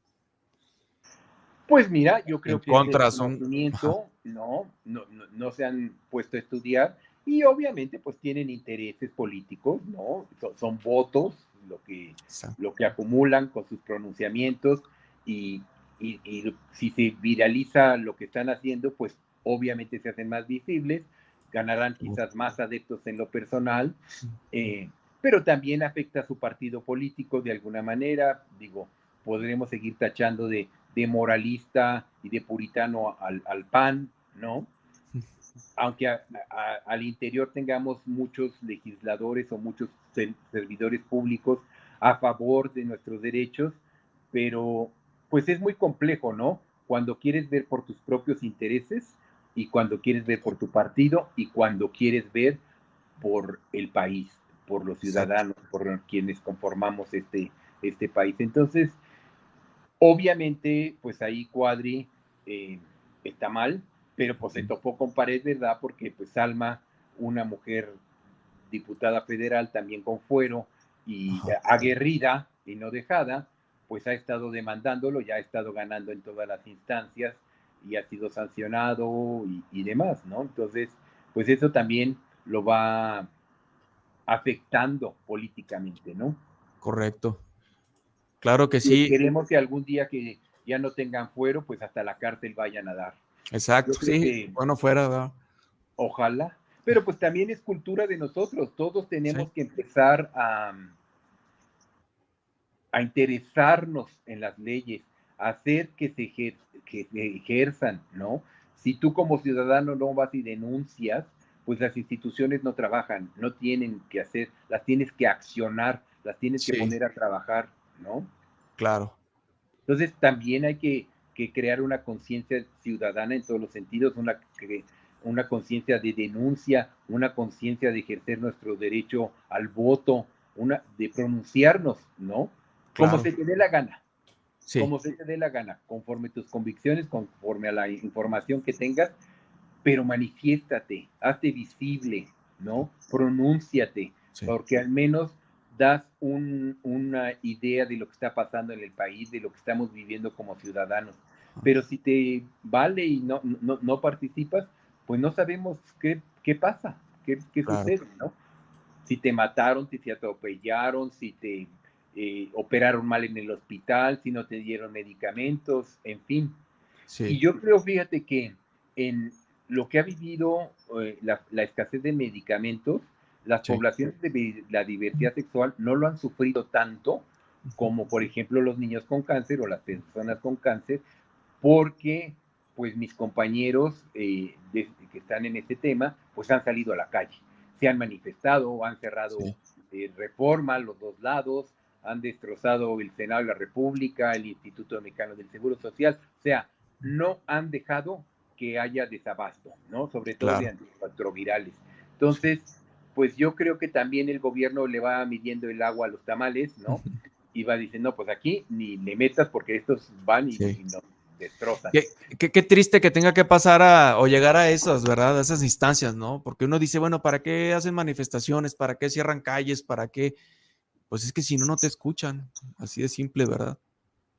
Pues mira, yo en creo que es contra son? Ajá, desconocimiento, no se han puesto a estudiar y obviamente pues tienen intereses políticos, ¿no? Son votos esa- lo que acumulan con sus pronunciamientos y, y si se viraliza lo que están haciendo, pues obviamente se hacen más visibles, ganarán quizás más adeptos en lo personal, eh, pero también afecta a su partido político de alguna manera. Digo, podremos seguir tachando de moralista y de puritano al PAN, ¿no? Aunque al interior tengamos muchos legisladores o muchos servidores públicos a favor de nuestros derechos, pero pues es muy complejo, ¿no? Cuando quieres ver por tus propios intereses y cuando quieres ver por tu partido y cuando quieres ver por el país, por los exacto, ciudadanos, por quienes conformamos este país. Entonces, obviamente, pues ahí Cuadri eh, está mal, pero pues se topó con pared, ¿verdad? Porque pues Alma, una mujer diputada federal también con fuero y ajá, aguerrida y no dejada, pues ha estado demandándolo, ya ha estado ganando en todas las instancias y ha sido sancionado y demás, ¿no? Entonces, pues eso también lo va afectando políticamente, ¿no? correcto. Claro que Y sí, esperemos que algún día que ya no tengan fuero, pues hasta la cárcel vayan a dar. Yo exacto, creo sí, que bueno fuera, ¿verdad? ojalá, pero pues también es cultura de nosotros, todos Sí, tenemos que empezar a interesarnos en las leyes, a hacer que se ejerzan, ¿no? Si tú como ciudadano no vas y denuncias, pues las instituciones no trabajan, no tienen que hacer, las tienes que accionar, las tienes que sí, poner a trabajar, ¿no? claro, Entonces también hay que crear una conciencia ciudadana en todos los sentidos, una conciencia de denuncia, una conciencia de ejercer nuestro derecho al voto, de pronunciarnos, ¿no? Como claro, se te dé la gana, sí, como se te dé la gana, conforme tus convicciones, conforme a la información que tengas, pero manifiéstate, hazte visible, ¿no? Pronúnciate, sí, porque al menos das una idea de lo que está pasando en el país, de lo que estamos viviendo como ciudadanos. Pero si te vale y no participas, pues no sabemos qué pasa, qué claro, sucede, ¿no? Si te mataron, si te atropellaron, si te operaron mal en el hospital, si no te dieron medicamentos, en fin. Y sí, yo creo, fíjate que en lo que ha vivido la escasez de medicamentos, las sí, poblaciones de la diversidad sexual no lo han sufrido tanto como, por ejemplo, los niños con cáncer o las personas con cáncer, porque pues mis compañeros que están en este tema, pues han salido a la calle, se han manifestado, han cerrado sí, Reforma, los dos lados, han destrozado el Senado de la República, el Instituto Mexicano del Seguro Social, o sea, no han dejado que haya desabasto, ¿no? Sobre todo de claro, antirretrovirales. sí. Entonces, pues yo creo que también el gobierno le va midiendo el agua a los tamales, ¿no? Y va diciendo, no, pues aquí ni le metas porque estos van y Sí. nos destrozan. Qué triste que tenga que pasar o llegar a esas, ¿verdad? A esas instancias, ¿no? Porque uno dice, bueno, ¿para qué hacen manifestaciones? ¿Para qué cierran calles? ¿Para qué? Pues es que si no, no te escuchan. Así de simple, ¿verdad?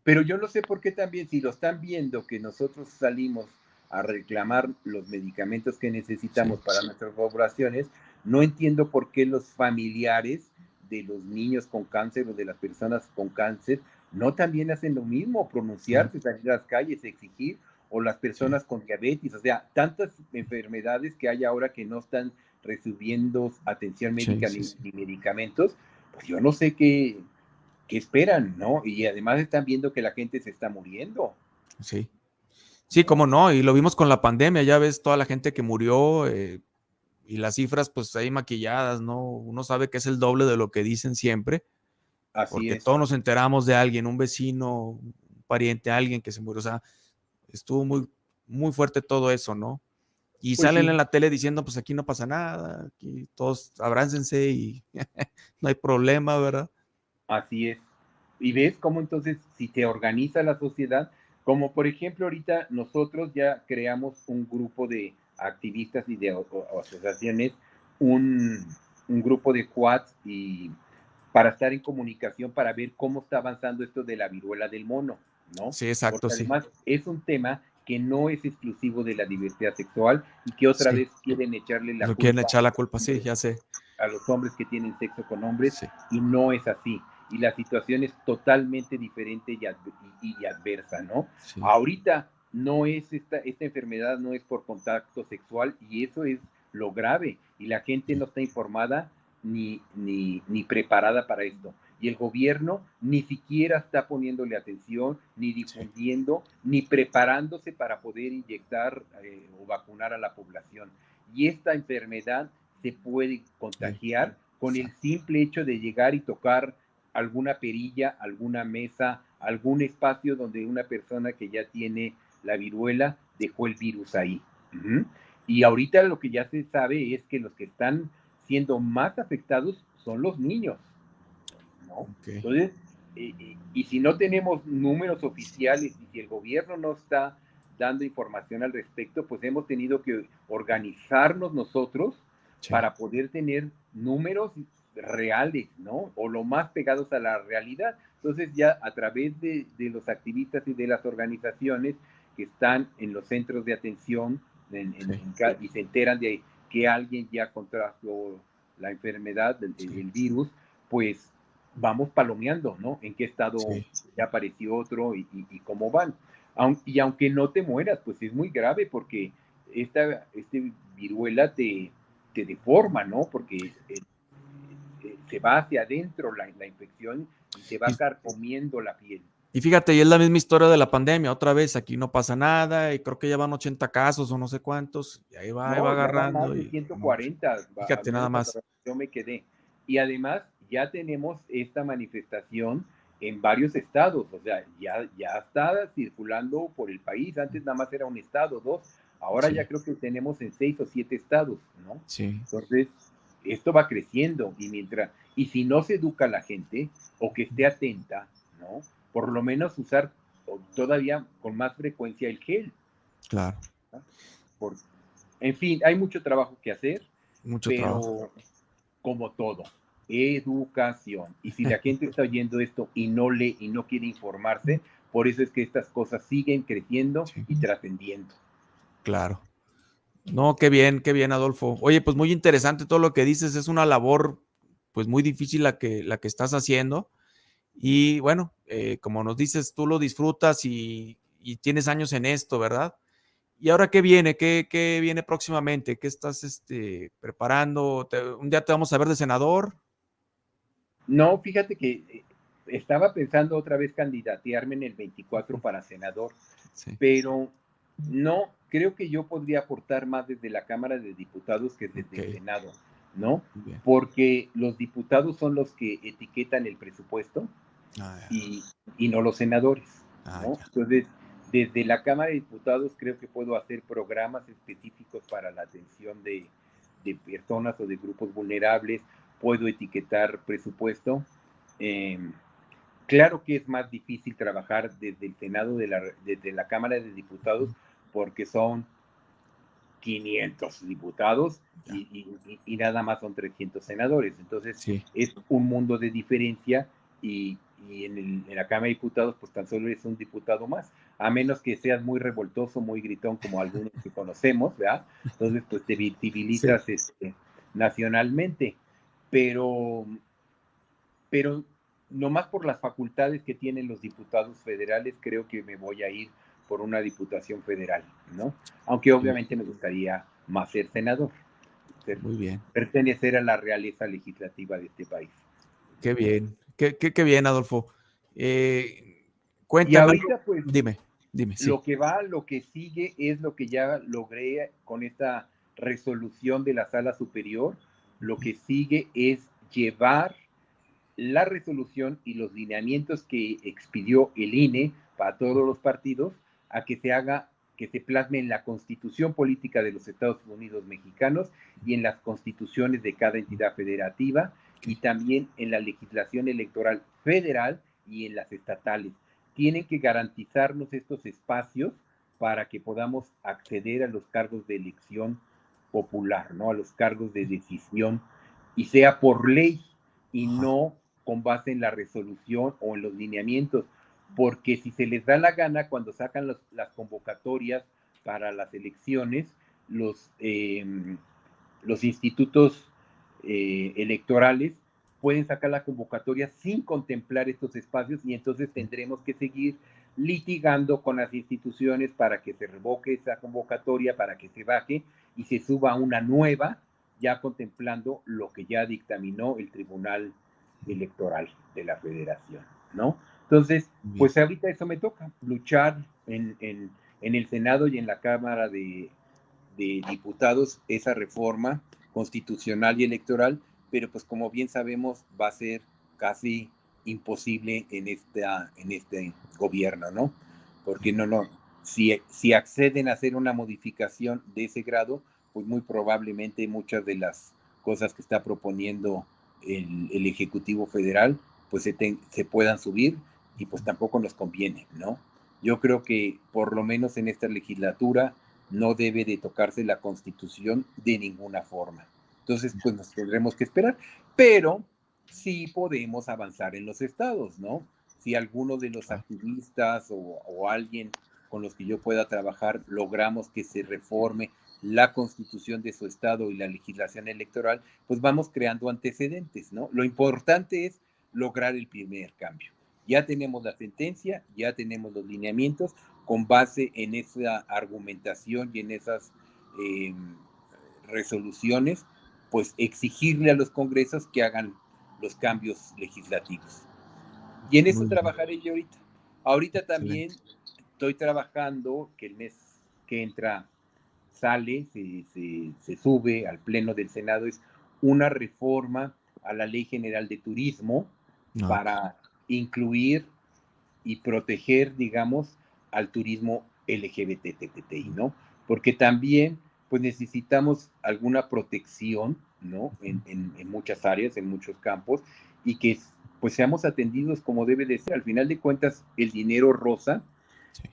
Pero yo no sé por qué también, si lo están viendo que nosotros salimos a reclamar los medicamentos que necesitamos Sí, para nuestras poblaciones, no entiendo por qué los familiares de los niños con cáncer o de las personas con cáncer no también hacen lo mismo, claro, pronunciarse, salir a las calles, exigir, o las sí, personas con diabetes, o sea, tantas enfermedades que hay ahora que no están recibiendo atención sí, médica sí, sí, ni medicamentos, pues yo no sé qué esperan, ¿no? Y además están viendo que la gente se está muriendo, sí. Sí, ¿no? cómo no, y lo vimos con la pandemia, ya ves toda la gente que murió y las cifras pues ahí maquilladas, ¿no? Uno sabe que es el doble de lo que dicen siempre, Así porque es. todos nos enteramos de alguien, un vecino, un pariente, alguien que se murió, o sea, estuvo muy, muy fuerte todo eso, ¿no? Y Pues salen sí, en la tele diciendo, pues aquí no pasa nada, aquí todos abrácense y no hay problema, ¿verdad? así es. Y ves cómo entonces, si te organiza la sociedad, como por ejemplo ahorita nosotros ya creamos un grupo de activistas y de asociaciones, un, un grupo de quads y para estar en comunicación, para ver cómo está avanzando esto de la viruela del mono, ¿no? Sí, exacto, Porque sí. además es un tema que no es exclusivo de la diversidad sexual y que otra Sí, vez quieren echarle la lo quieren culpa echar la culpa, sí, ya sé. a los hombres que tienen sexo con hombres Sí, y no es así. Y la situación es totalmente diferente y adversa, ¿no? sí, Ahorita no es esta enfermedad no es por contacto sexual y eso es lo grave y la gente sí, no está informada ni preparada para esto. Y el gobierno ni siquiera está poniéndole atención, ni sí, difundiendo, ni preparándose para poder inyectar o vacunar a la población. Y esta enfermedad se puede sí, contagiar con el exacto. simple hecho de llegar y tocar alguna perilla, alguna mesa, algún espacio donde una persona que ya tiene la viruela dejó el virus ahí. Uh-huh. Y ahorita lo que ya se sabe es que los que están siendo más afectados son los niños, ¿no? Ok, Entonces, y si no tenemos números oficiales y si el gobierno no está dando información al respecto, pues hemos tenido que organizarnos nosotros sí, para poder tener números reales, ¿no? O lo más pegados a la realidad. Entonces ya a través de los activistas y de las organizaciones que están en los centros de atención sí, y se enteran de que alguien ya contrajo la enfermedad, sí, el virus, pues vamos palomeando, ¿no? En qué estado sí. ya apareció otro y cómo van. Y aunque no te mueras, pues es muy grave porque este viruela te deforma, ¿no? Porque se va hacia adentro la infección y te va Y, carcomiendo la piel. y fíjate, y es la misma historia de la pandemia, otra vez, aquí no pasa nada, y creo que ya van 80 casos o no sé cuántos, y ahí va No, ya van agarrando, más de y no, 140, al fíjate nada menos más. hasta yo me quedé. Y además ya tenemos esta manifestación en varios estados, o sea, ya está circulando por el país. Antes nada más era un estado, dos, ahora ya Sí, creo que tenemos en 6 o 7 estados, ¿no? sí, Entonces, esto va creciendo y si no se educa a la gente o que esté atenta, ¿no? Por lo menos usar todavía con más frecuencia el gel, claro, ¿no? Por, en fin, hay mucho trabajo que hacer, mucho trabajo. pero como todo, educación. Y si la gente está oyendo esto y no lee y no quiere informarse, por eso es que estas cosas siguen creciendo Sí, y trascendiendo. claro. No, qué bien, Adolfo. Oye, pues muy interesante todo lo que dices, es una labor pues muy difícil la que estás haciendo. Y bueno, como nos dices, tú lo disfrutas y tienes años en esto, ¿verdad? ¿Y ahora qué viene? ¿Qué viene próximamente? ¿Qué estás preparando? ¿Un día te vamos a ver de senador? No, fíjate que estaba pensando otra vez candidatearme en el 24 para senador, Sí, pero no, creo que yo podría aportar más desde la Cámara de Diputados que desde ok, el Senado, ¿no? muy bien. Porque los diputados son los que etiquetan el presupuesto Ah, ya, y, y no los senadores, ¿no? ya. Entonces, desde la Cámara de Diputados creo que puedo hacer programas específicos para la atención de personas o de grupos vulnerables, puedo etiquetar presupuesto. Eh, claro que es más difícil trabajar desde el Senado, desde la Cámara de Diputados, porque son 500 diputados Ya, y nada más son 300 senadores. Entonces sí, es un mundo de diferencia y en la Cámara de Diputados pues tan solo es un diputado más, a menos que seas muy revoltoso, muy gritón como algunos que conocemos, ¿verdad? Entonces pues te sí, visibilizas nacionalmente, pero, pero nomás por las facultades que tienen los diputados federales creo que me voy a ir por una diputación federal, ¿no? Aunque sí, obviamente me gustaría más ser senador, ser, muy bien. pertenecer a la realeza legislativa de este país. Qué bien, qué bien, Adolfo. Eh, Y cuéntame algo. ahorita pues Dime, sí. lo que sigue es lo que ya logré con esta resolución de la sala superior, lo Ujú. que sigue es llevar la resolución y los lineamientos que expidió el INE para todos los partidos a que se haga, que se plasme en la Constitución Política de los Estados Unidos Mexicanos y en las constituciones de cada entidad federativa y también en la legislación electoral federal y en las estatales. Tienen que garantizarnos estos espacios para que podamos acceder a los cargos de elección popular, ¿no? A los cargos de decisión, y sea por ley y no con base en la resolución o en los lineamientos, porque si se les da la gana cuando sacan las convocatorias para las elecciones, los institutos electorales pueden sacar la convocatoria sin contemplar estos espacios y entonces tendremos que seguir litigando con las instituciones para que se revoque esa convocatoria, para que se baje y se suba una nueva, ya contemplando lo que ya dictaminó el Tribunal Electoral de la Federación, ¿no? Entonces, pues ahorita eso me toca, luchar en el Senado y en la Cámara de Diputados esa reforma constitucional y electoral, pero pues como bien sabemos va a ser casi imposible en este gobierno, ¿no? Porque si acceden a hacer una modificación de ese grado, pues muy probablemente muchas de las cosas que está proponiendo el Ejecutivo Federal, pues se puedan subir y pues tampoco nos conviene, ¿no? Yo creo que por lo menos en esta legislatura no debe de tocarse la Constitución de ninguna forma. Entonces, pues nos tendremos que esperar, pero sí podemos avanzar en los estados, ¿no? Si alguno de los activistas o alguien con los que yo pueda trabajar logramos que se reforme la Constitución de su estado y la legislación electoral, pues vamos creando antecedentes, ¿no? Lo importante es lograr el primer cambio. Ya tenemos la sentencia, ya tenemos los lineamientos, con base en esa argumentación y en esas resoluciones, pues exigirle a los congresos que hagan los cambios legislativos. Y en eso trabajaré yo ahorita. Ahorita también estoy trabajando, que el mes que entra sale, se sube al Pleno del Senado, es una reforma a la Ley General de Turismo para incluir y proteger, digamos, al turismo LGBTTI, ¿no? Porque también, pues necesitamos alguna protección, ¿no? En muchas áreas, en muchos campos, y que pues seamos atendidos como debe de ser. Al final de cuentas, el dinero rosa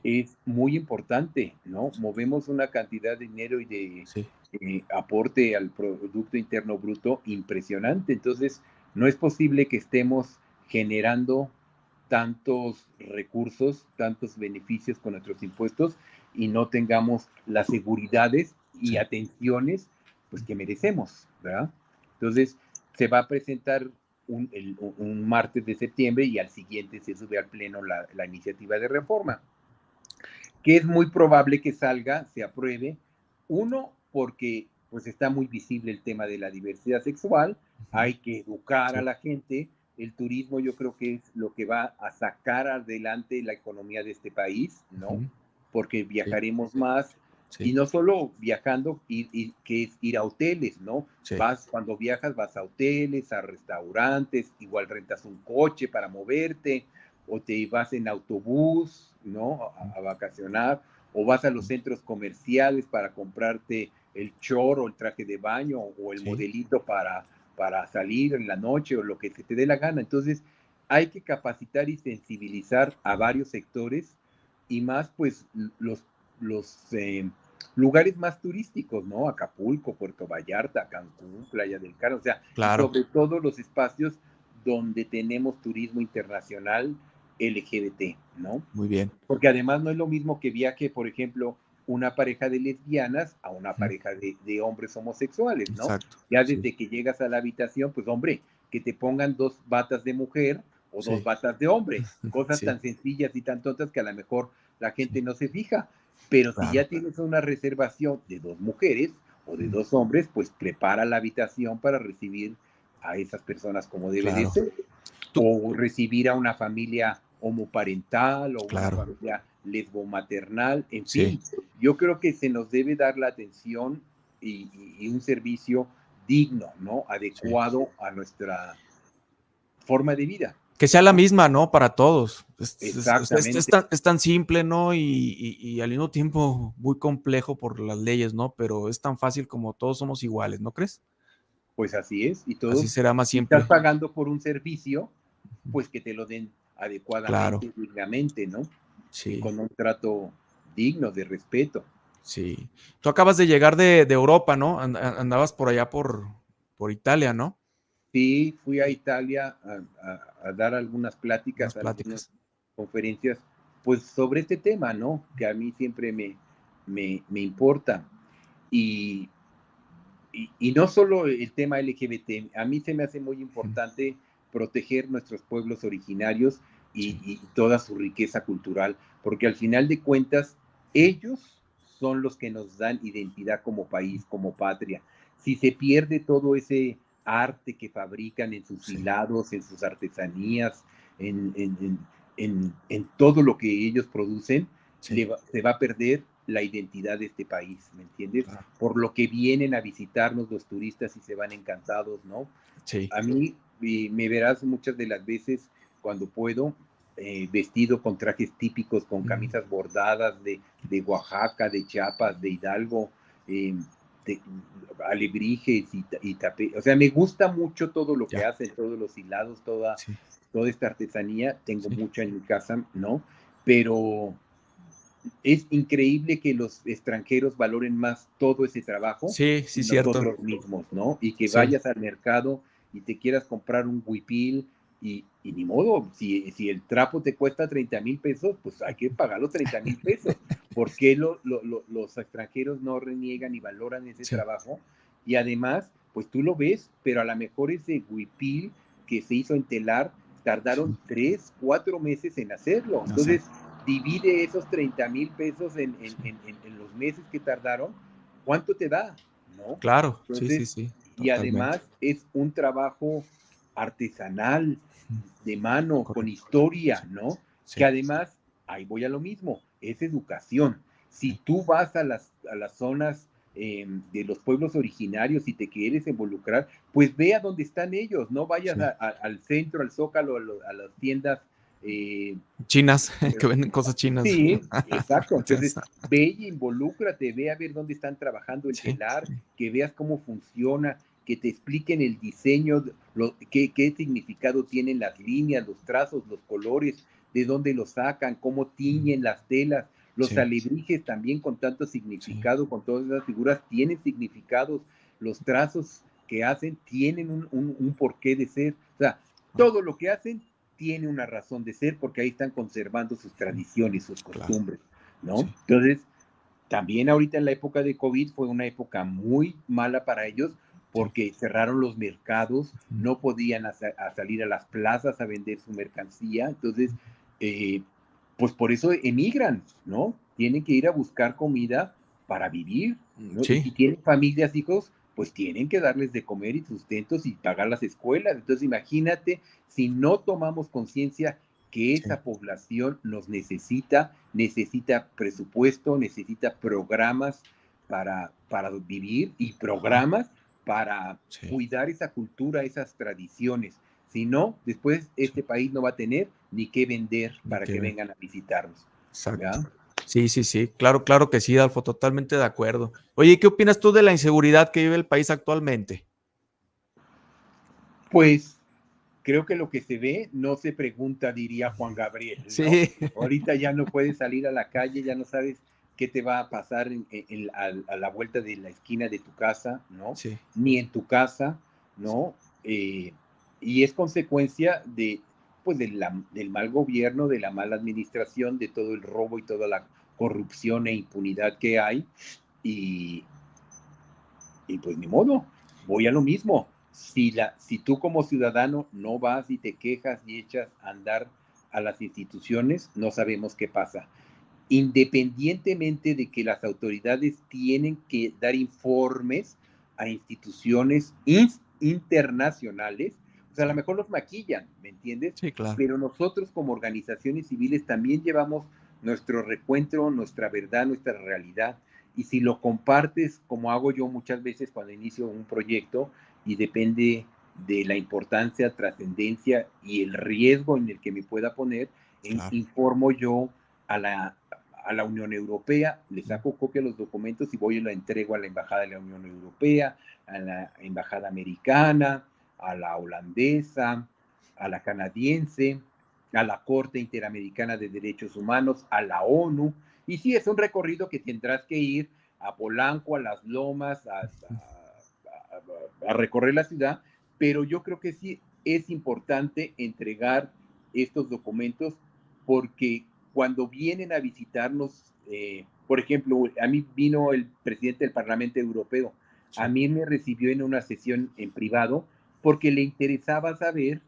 es muy importante, ¿no? Movemos una cantidad de dinero y de aporte al Producto Interno Bruto impresionante. Entonces, no es posible que estemos generando tantos recursos, tantos beneficios con nuestros impuestos y no tengamos las seguridades y atenciones pues que merecemos, ¿verdad? Entonces, se va a presentar un martes de septiembre y al siguiente se sube al pleno la iniciativa de reforma, que es muy probable que salga, se apruebe. Uno, porque pues está muy visible el tema de la diversidad sexual, hay que educar a la gente. El turismo yo creo que es lo que va a sacar adelante la economía de este país, ¿no? Porque viajaremos más, y no solo viajando, que es ir a hoteles, ¿no? Cuando viajas vas a hoteles, a restaurantes, igual rentas un coche para moverte, o te vas en autobús, ¿no? A vacacionar, o vas a los centros comerciales para comprarte el short o el traje de baño o el modelito para salir en la noche o lo que se te dé la gana. Entonces, hay que capacitar y sensibilizar a varios sectores y más, pues, los lugares más turísticos, ¿no? Acapulco, Puerto Vallarta, Cancún, Playa del Carmen, o sea, y sobre todo los espacios donde tenemos turismo internacional LGBT, ¿no? Muy bien. Porque además no es lo mismo que viaje, por ejemplo, una pareja de lesbianas a una pareja de hombres homosexuales, ¿no? Exacto. Ya desde que llegas a la habitación, pues hombre, que te pongan 2 batas de mujer o 2 batas de hombre, cosas tan sencillas y tan tontas que a lo mejor la gente no se fija, pero si ya tienes una reservación de 2 mujeres o de 2 hombres, pues prepara la habitación para recibir a esas personas como debe de ser, o recibir a una familia homoparental o una familia lesbomaternal, en fin, yo creo que se nos debe dar la atención y un servicio digno, ¿no? Adecuado a nuestra forma de vida. Que sea la misma, ¿no? Para todos. Exactamente. Es tan simple, ¿no? Y al mismo tiempo muy complejo por las leyes, ¿no? Pero es tan fácil como todos somos iguales, ¿no crees? Pues así es, y Así todos, será más si estás simple. pagando por un servicio, pues que te lo den Claro, adecuadamente, dignamente, ¿no? Y sí, con un trato digno, de respeto. sí. Tú acabas de llegar de Europa, ¿no? Andabas por allá por Italia, ¿no? Sí, fui a Italia a dar algunas Unas pláticas, algunas pláticas. conferencias, pues sobre este tema, ¿no? Que a mí siempre me importa. Y, y no solo el tema LGBT, a mí se me hace muy importante proteger nuestros pueblos originarios Sí, y toda su riqueza cultural, porque al final de cuentas, ellos son los que nos dan identidad como país, como patria. Si se pierde todo ese arte que fabrican en sus sí, hilados, en sus artesanías, en todo lo que ellos producen, sí, se va a perder la identidad de este país, ¿me entiendes? claro. Por lo que vienen a visitarnos los turistas y se van encantados, ¿no? Sí, A mí me verás muchas de las veces cuando puedo, vestido con trajes típicos, con camisas bordadas de Oaxaca, de Chiapas, de Hidalgo, eh, de alebrijes y tapé. O sea, me gusta mucho todo lo que ya, hacen, todos los hilados, sí, toda esta artesanía. Tengo sí. mucha en mi casa, ¿no? Pero es increíble que los extranjeros valoren más todo ese trabajo Sí, que sí, cierto. nosotros mismos, ¿no? Y que Sí, vayas al mercado y te quieras comprar un huipil y ni modo, si el trapo te cuesta 30,000 pesos, pues hay que pagar los 30,000 pesos. ¿Por qué los extranjeros no reniegan y valoran ese sí, trabajo? Y además, pues tú lo ves, pero a lo mejor ese huipil que se hizo en telar, sí. tardaron 3, 4 meses en hacerlo. No sé. Entonces, divide esos 30,000 pesos Sí, en los meses que tardaron, ¿cuánto te da? ¿No? claro, sí, sí, Entonces, sí, y totalmente. además es un trabajo artesanal, Ujú, de mano, con correcto. historia, Sí, ¿no? Que sí, además, ahí voy a lo mismo, es educación. Si sí, tú vas a las zonas de los pueblos originarios y te quieres involucrar, pues ve a dónde están ellos, no vayas sí. al centro, al Zócalo, a las tiendas eh, Chinas, que venden cosas chinas. Sí, exacto. Entonces, Esa, ve y involúcrate, ve a ver dónde están trabajando el sí, telar, que veas cómo funciona, que te expliquen el diseño, qué significado tienen las líneas, los trazos, los colores, de dónde los sacan, cómo tiñen las telas. Los sí, alebrijes también con tanto sí, significado, con todas esas figuras, tienen significados. Los trazos que hacen tienen un porqué de ser. O sea, todo lo que hacen tiene una razón de ser porque ahí están conservando sus tradiciones, sus claro, costumbres, ¿no? sí, Entonces, también ahorita en la época de COVID fue una época muy mala para ellos sí. porque cerraron los mercados, Ujú, no podían salir a las plazas a vender su mercancía, entonces, eh, pues por eso emigran, ¿no? Tienen que ir a buscar comida para vivir, ¿no? Y sí, si tienen familias, hijos, pues tienen que darles de comer y sustentos y pagar las escuelas. Entonces, imagínate si no tomamos conciencia que sí, esa población nos necesita presupuesto, necesita programas para vivir y ajá, programas para sí, cuidar esa cultura, esas tradiciones. Si no, después sí, este país no va a tener ni qué vender ni para que que ver. vengan a visitarnos. Exacto. ¿Ya? Sí, sí, sí, claro, claro que sí, Adolfo, totalmente de acuerdo. Oye, ¿qué opinas tú de la inseguridad que vive el país actualmente? Pues creo que lo que se ve no se pregunta, diría Juan Gabriel, ¿no? Sí, Ahorita ya no puedes salir a la calle, ya no sabes qué te va a pasar a la vuelta de la esquina de tu casa, ¿no? sí, Ni en tu casa, sí, ¿no? Y es consecuencia pues del mal gobierno, de la mala administración, de todo el robo y toda la corrupción e impunidad que hay. Y, y pues ni modo, voy a lo mismo. Si tú como ciudadano no vas y te quejas y echas a andar a las instituciones, no sabemos qué pasa. Independientemente de que las autoridades tienen que dar informes a instituciones internacionales, o sea, a lo sí, mejor los maquillan, ¿me entiendes? sí, claro. Pero nosotros como organizaciones civiles también llevamos nuestro recuento, nuestra verdad, nuestra realidad. Y si lo compartes, como hago yo muchas veces cuando inicio un proyecto y depende de la importancia, trascendencia y el riesgo en el que me pueda poner, Claro. informo yo a la Unión Europea, le saco copia de los documentos y voy y la entrego a la Embajada de la Unión Europea, a la Embajada Americana, a la holandesa, a la canadiense, a la Corte Interamericana de Derechos Humanos, a la ONU. Y sí, es un recorrido que tendrás que ir a Polanco, a Las Lomas, a recorrer la ciudad, pero yo creo que sí es importante entregar estos documentos porque cuando vienen a visitarnos, por ejemplo, a mí vino el presidente del Parlamento Europeo, Sí. a mí me recibió en una sesión en privado porque le interesaba saber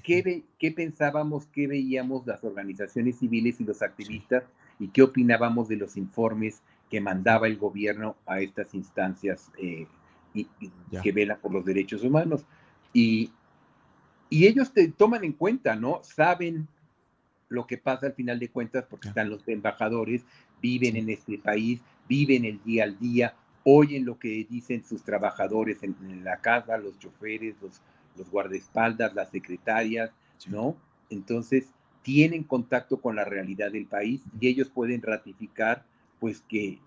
qué pensábamos, qué veíamos las organizaciones civiles y los activistas y qué opinábamos de los informes que mandaba el gobierno a estas instancias que velan por los derechos humanos. Y, y ellos te toman en cuenta, ¿no? Saben lo que pasa al final de cuentas porque están los embajadores, viven en este país, viven el día al día, oyen lo que dicen sus trabajadores en la casa, los choferes, los guardaespaldas, las secretarias, ¿no? Entonces, tienen contacto con la realidad del país y ellos pueden ratificar, pues, que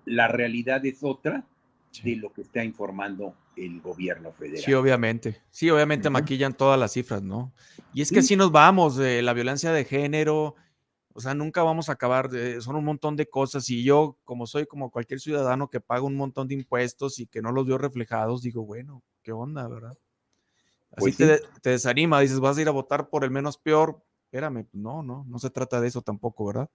la realidad es otra de lo que está informando el gobierno federal. Sí, obviamente Ujú. maquillan todas las cifras, ¿no? Y es que Sí. así nos vamos, la violencia de género, o sea, nunca vamos a acabar, son un montón de cosas y yo, como soy como cualquier ciudadano que paga un montón de impuestos y que no los veo reflejados, digo, bueno, ¿qué onda, verdad? Así Pues sí. te desanima, dices, vas a ir a votar por el menos peor, espérame, no se trata de eso tampoco, ¿verdad?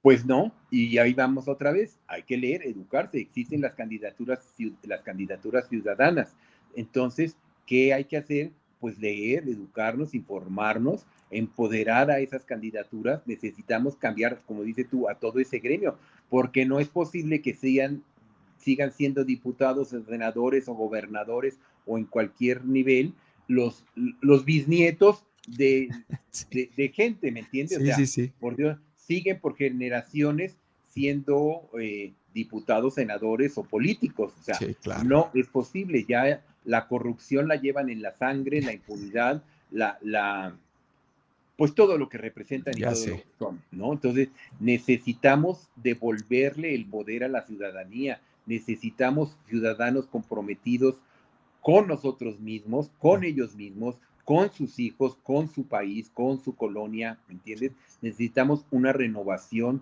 Pues no, y ahí vamos otra vez, hay que leer, educarse, existen las candidaturas ciudadanas. Entonces, ¿qué hay que hacer? Pues leer, educarnos, informarnos, empoderar a esas candidaturas. Necesitamos cambiar, como dices tú, a todo ese gremio, porque no es posible que sigan siendo diputados, senadores o gobernadores o en cualquier nivel los bisnietos de gente, ¿me entiendes? O sea, Sí. por Dios, siguen por generaciones siendo diputados, senadores o políticos. O sea, Sí, claro. no es posible. Ya la corrupción la llevan en la sangre, la impunidad, pues todo lo que representan y Ya todo lo sé. que son, ¿no? Entonces, necesitamos devolverle el poder a la ciudadanía. Necesitamos ciudadanos comprometidos con nosotros mismos, con ellos mismos, con sus hijos, con su país, con su colonia, ¿me entiendes? Necesitamos una renovación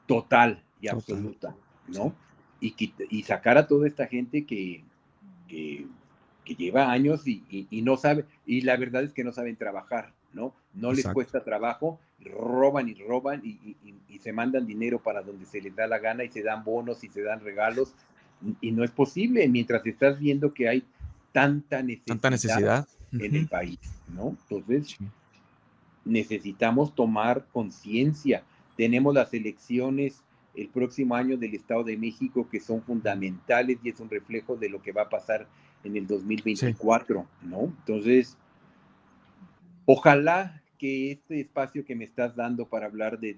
total y Total. absoluta, ¿no? Y sacar a toda esta gente que, que lleva años y no sabe, y la verdad es que no saben trabajar, ¿no? No les Exacto. cuesta trabajo, roban y se mandan dinero para donde se les da la gana y se dan bonos y se dan regalos, y no es posible mientras estás viendo que hay tanta necesidad en el país, ¿no? Entonces, Sí. necesitamos tomar conciencia. Tenemos las elecciones el próximo año del Estado de México que son fundamentales y es un reflejo de lo que va a pasar en el 2024, ¿no? Entonces, ojalá que este espacio que me estás dando para hablar de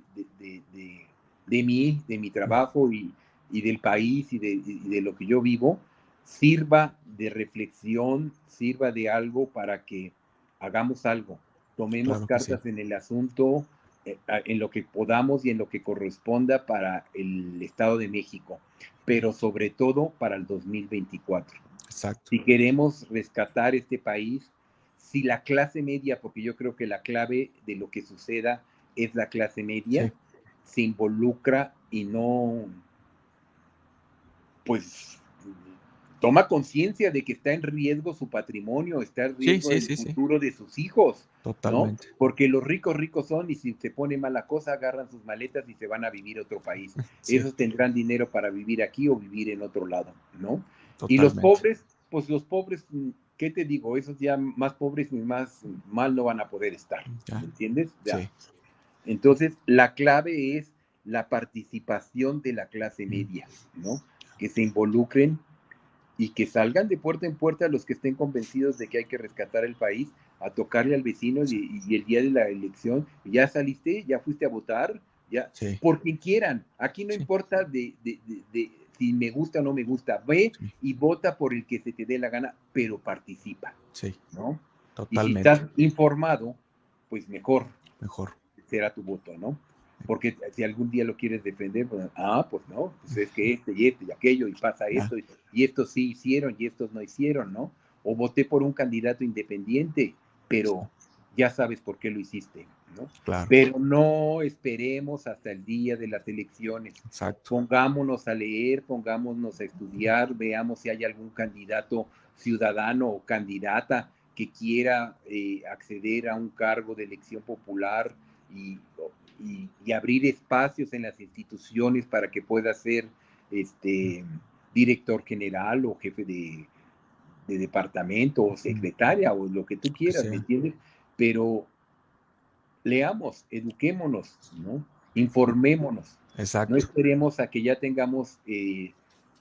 mí, de mi trabajo y del país y de lo que yo vivo, sirva de reflexión, sirva de algo para que hagamos algo, tomemos Claro que sí. cartas en el asunto, en lo que podamos y en lo que corresponda para el Estado de México, pero sobre todo para el 2024. Exacto. Si queremos rescatar este país, si la clase media, porque yo creo que la clave de lo que suceda es la clase media, Sí. se involucra y no, pues, toma conciencia de que está en riesgo su patrimonio, está en riesgo el Sí. futuro de sus hijos, ¿no? Totalmente. Porque los ricos son y si se pone mala cosa, agarran sus maletas y se van a vivir a otro país. Sí, Esos tendrán dinero para vivir aquí o vivir en otro lado, ¿no? Y los totalmente. pobres, pues los pobres, ¿qué te digo? Esos ya más pobres ni más mal no van a poder estar, Ya. ¿me entiendes? Ya. Sí. Entonces, la clave es la participación de la clase media, ¿no? Que se involucren y que salgan de puerta en puerta los que estén convencidos de que hay que rescatar el país, a tocarle al vecino y el día de la elección, ya saliste, ya fuiste a votar, ya, Sí. por quien quieran. Aquí no Sí. importa si me gusta o no me gusta. Ve Sí. y vota por el que se te dé la gana, pero participa, Sí, ¿no? Y si totalmente. estás informado, pues mejor Mejor. será tu voto, ¿no? Porque si algún día lo quieres defender, pues, pues no, pues es que este y aquello, y pasa Ya. esto, y estos sí hicieron, y estos no hicieron, ¿no? O voté por un candidato independiente, pero ya sabes por qué lo hiciste, ¿no? Claro. Pero no esperemos hasta el día de las elecciones. Exacto. Pongámonos a leer, pongámonos a estudiar, veamos si hay algún candidato ciudadano o candidata que quiera acceder a un cargo de elección popular y, y abrir espacios en las instituciones para que pueda ser director general o jefe de departamento o secretaria o lo que tú quieras, ¿me entiendes? Pero leamos, eduquémonos, ¿no? Informémonos. Exacto. No esperemos a que ya tengamos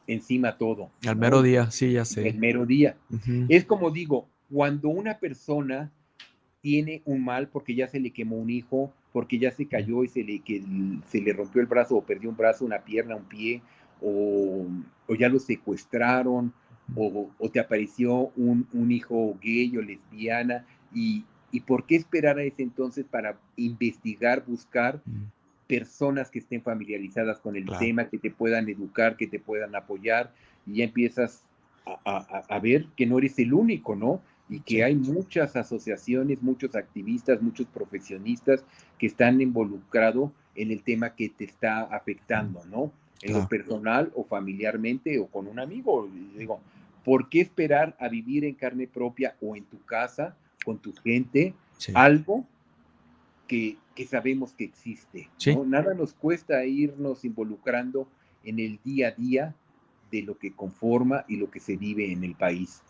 encima todo. Al ¿no? mero día, sí, ya sé. El mero día. Ujú. Es como digo, cuando una persona tiene un mal porque ya se le quemó un hijo, porque ya se cayó y se le rompió el brazo o perdió un brazo, una pierna, un pie, o ya lo secuestraron, o te apareció un hijo gay o lesbiana, y por qué esperar a ese entonces para investigar, buscar personas que estén familiarizadas con el Claro. tema, que te puedan educar, que te puedan apoyar, y ya empiezas a ver que no eres el único, ¿no? Y que Sí. hay muchas asociaciones, muchos activistas, muchos profesionistas que están involucrados en el tema que te está afectando, ¿no? En Claro. lo personal o familiarmente o con un amigo. Y digo, ¿por qué esperar a vivir en carne propia o en tu casa, con tu gente, Sí. algo que sabemos que existe, Sí. ¿no? Nada nos cuesta irnos involucrando en el día a día de lo que conforma y lo que se vive en el país.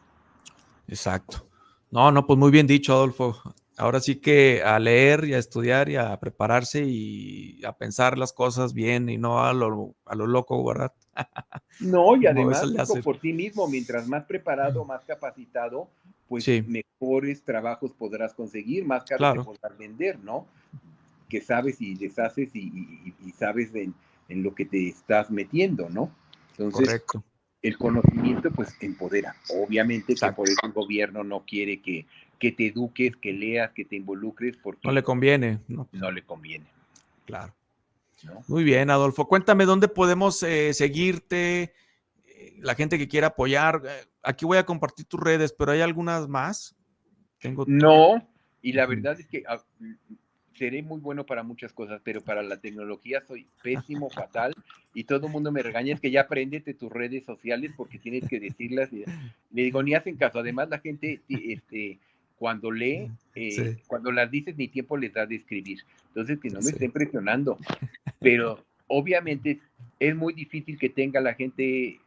Exacto. No, pues muy bien dicho, Adolfo. Ahora sí que a leer y a estudiar y a prepararse y a pensar las cosas bien y no a lo loco, ¿verdad? No, y Como a además veces le digo hace. por ti mismo, mientras más preparado, más capacitado, pues Sí, mejores trabajos podrás conseguir, más caro te claro, podrás vender, ¿no? Que sabes y deshaces y sabes en lo que te estás metiendo, ¿no? Entonces, correcto. el conocimiento pues empodera. Obviamente que Exacto. por eso el gobierno no quiere que te eduques, que leas, que te involucres, No le porque conviene, ¿no? no le conviene, Claro. ¿no? Muy bien, Adolfo. Cuéntame dónde podemos seguirte, la gente que quiera apoyar. Aquí voy a compartir tus redes, pero ¿hay algunas más? Tengo. No, y la Ujú. verdad es que seré muy bueno para muchas cosas, pero para la tecnología soy pésimo, fatal, y todo el mundo me regaña, es que ya apréndete tus redes sociales porque tienes que decirlas. Y le digo, ni hacen caso. Además, la gente, cuando lee, Sí, cuando las dices, ni tiempo les da de escribir. Entonces, que no me sí. estén presionando. Pero obviamente es muy difícil que tenga la gente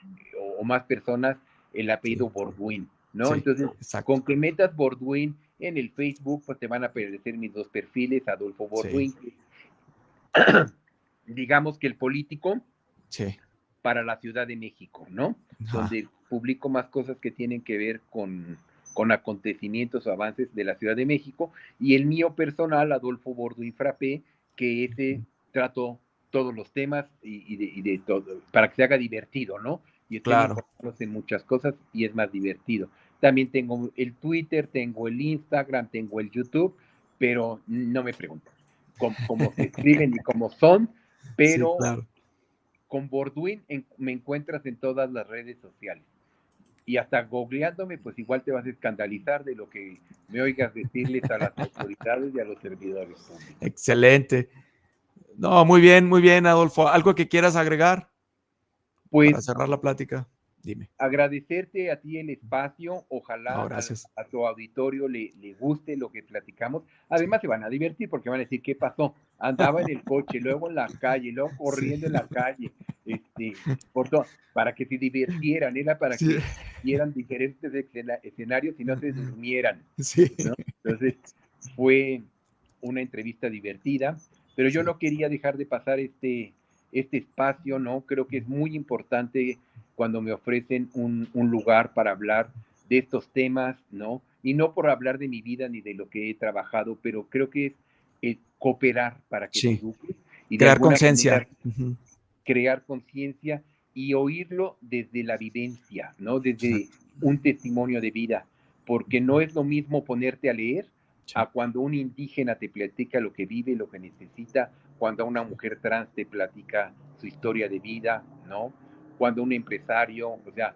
o más personas el apellido Sí. Borduin, ¿no? Sí, Entonces, exacto. con que metas Borduin en el Facebook, pues te van a aparecer mis dos perfiles, Adolfo Sí, Borduin. Digamos que el político sí. para la Ciudad de México, ¿no? Ajá. Donde publico más cosas que tienen que ver con acontecimientos o avances de la Ciudad de México, y el mío personal, Adolfo Borduin Frappé, que ese trato todos los temas y de todo, para que se haga divertido, ¿no? Y estén Claro. informados en muchas cosas y es más divertido. También tengo el Twitter, tengo el Instagram, tengo el YouTube, pero no me pregunten cómo se escriben y cómo son, Sí, pero claro. con Borduin me encuentras en todas las redes sociales. Y hasta googleándome, pues igual te vas a escandalizar de lo que me oigas decirles a las autoridades y a los servidores públicos. Excelente. No, muy bien, Adolfo. ¿Algo que quieras agregar para Pues cerrar la plática? Dime. agradecerte a ti el espacio, No, ojalá gracias. a tu auditorio le guste lo que platicamos. Además se van a divertir porque van a decir, ¿qué pasó? Andaba en el coche, luego en la calle, luego Sí. corriendo en la calle, por todo, para que se divirtieran, era para Sí. que vieran diferentes escenarios y no se durmieran, Sí. ¿no? Entonces fue una entrevista divertida, pero yo Sí. no quería dejar de pasar este espacio, ¿no? Creo que es muy importante cuando me ofrecen un lugar para hablar de estos temas, ¿no? Y no por hablar de mi vida ni de lo que he trabajado, pero creo que es cooperar para que te Sí. eduques y de Crear alguna manera conciencia. Ujú. crear conciencia y oírlo desde la vivencia, ¿no? Desde Exacto. un testimonio de vida, porque no es lo mismo ponerte a leer Sí. a cuando un indígena te platica lo que vive, lo que necesita, cuando una mujer trans te platica su historia de vida, ¿no? Cuando un empresario, o sea,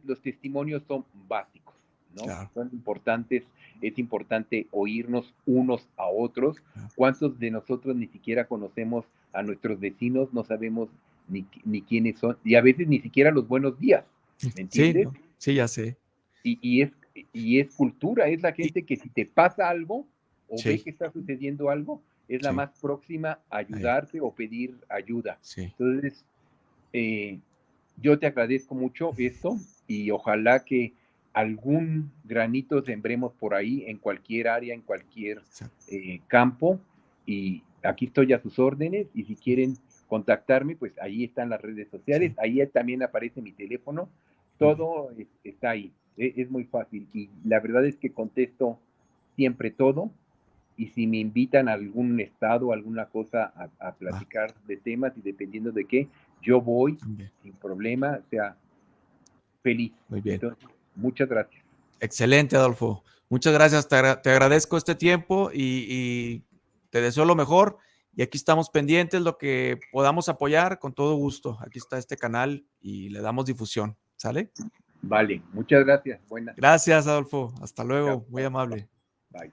los testimonios son básicos, ¿no? Claro. Son importantes, es importante oírnos unos a otros. Claro. ¿Cuántos de nosotros ni siquiera conocemos a nuestros vecinos? No sabemos ni quiénes son, y a veces ni siquiera los buenos días, ¿me Sí, entiendes? ¿no? Sí, ya sé. Y es cultura, es la gente que si te pasa algo o ve Sí. que está sucediendo algo, es la Sí. más próxima a ayudarte o pedir ayuda. Sí. Entonces, yo te agradezco mucho esto y ojalá que algún granito sembremos por ahí en cualquier área, en cualquier Exacto. campo. Y aquí estoy a sus órdenes y si quieren contactarme, pues ahí están las redes sociales, Sí. ahí también aparece mi teléfono, Muy bien. todo está ahí, es muy fácil y la verdad es que contesto siempre todo y si me invitan a algún estado, alguna cosa a platicar de temas y dependiendo de qué, yo voy También. sin problema, o sea, feliz. Muy bien. Entonces, muchas gracias. Excelente, Adolfo. Muchas gracias. Te agradezco este tiempo y te deseo lo mejor. Y aquí estamos pendientes, lo que podamos apoyar, con todo gusto. Aquí está este canal y le damos difusión. ¿Sale? Vale, muchas gracias. Buenas. Gracias, Adolfo. Hasta Chao. luego. Muy amable. Bye.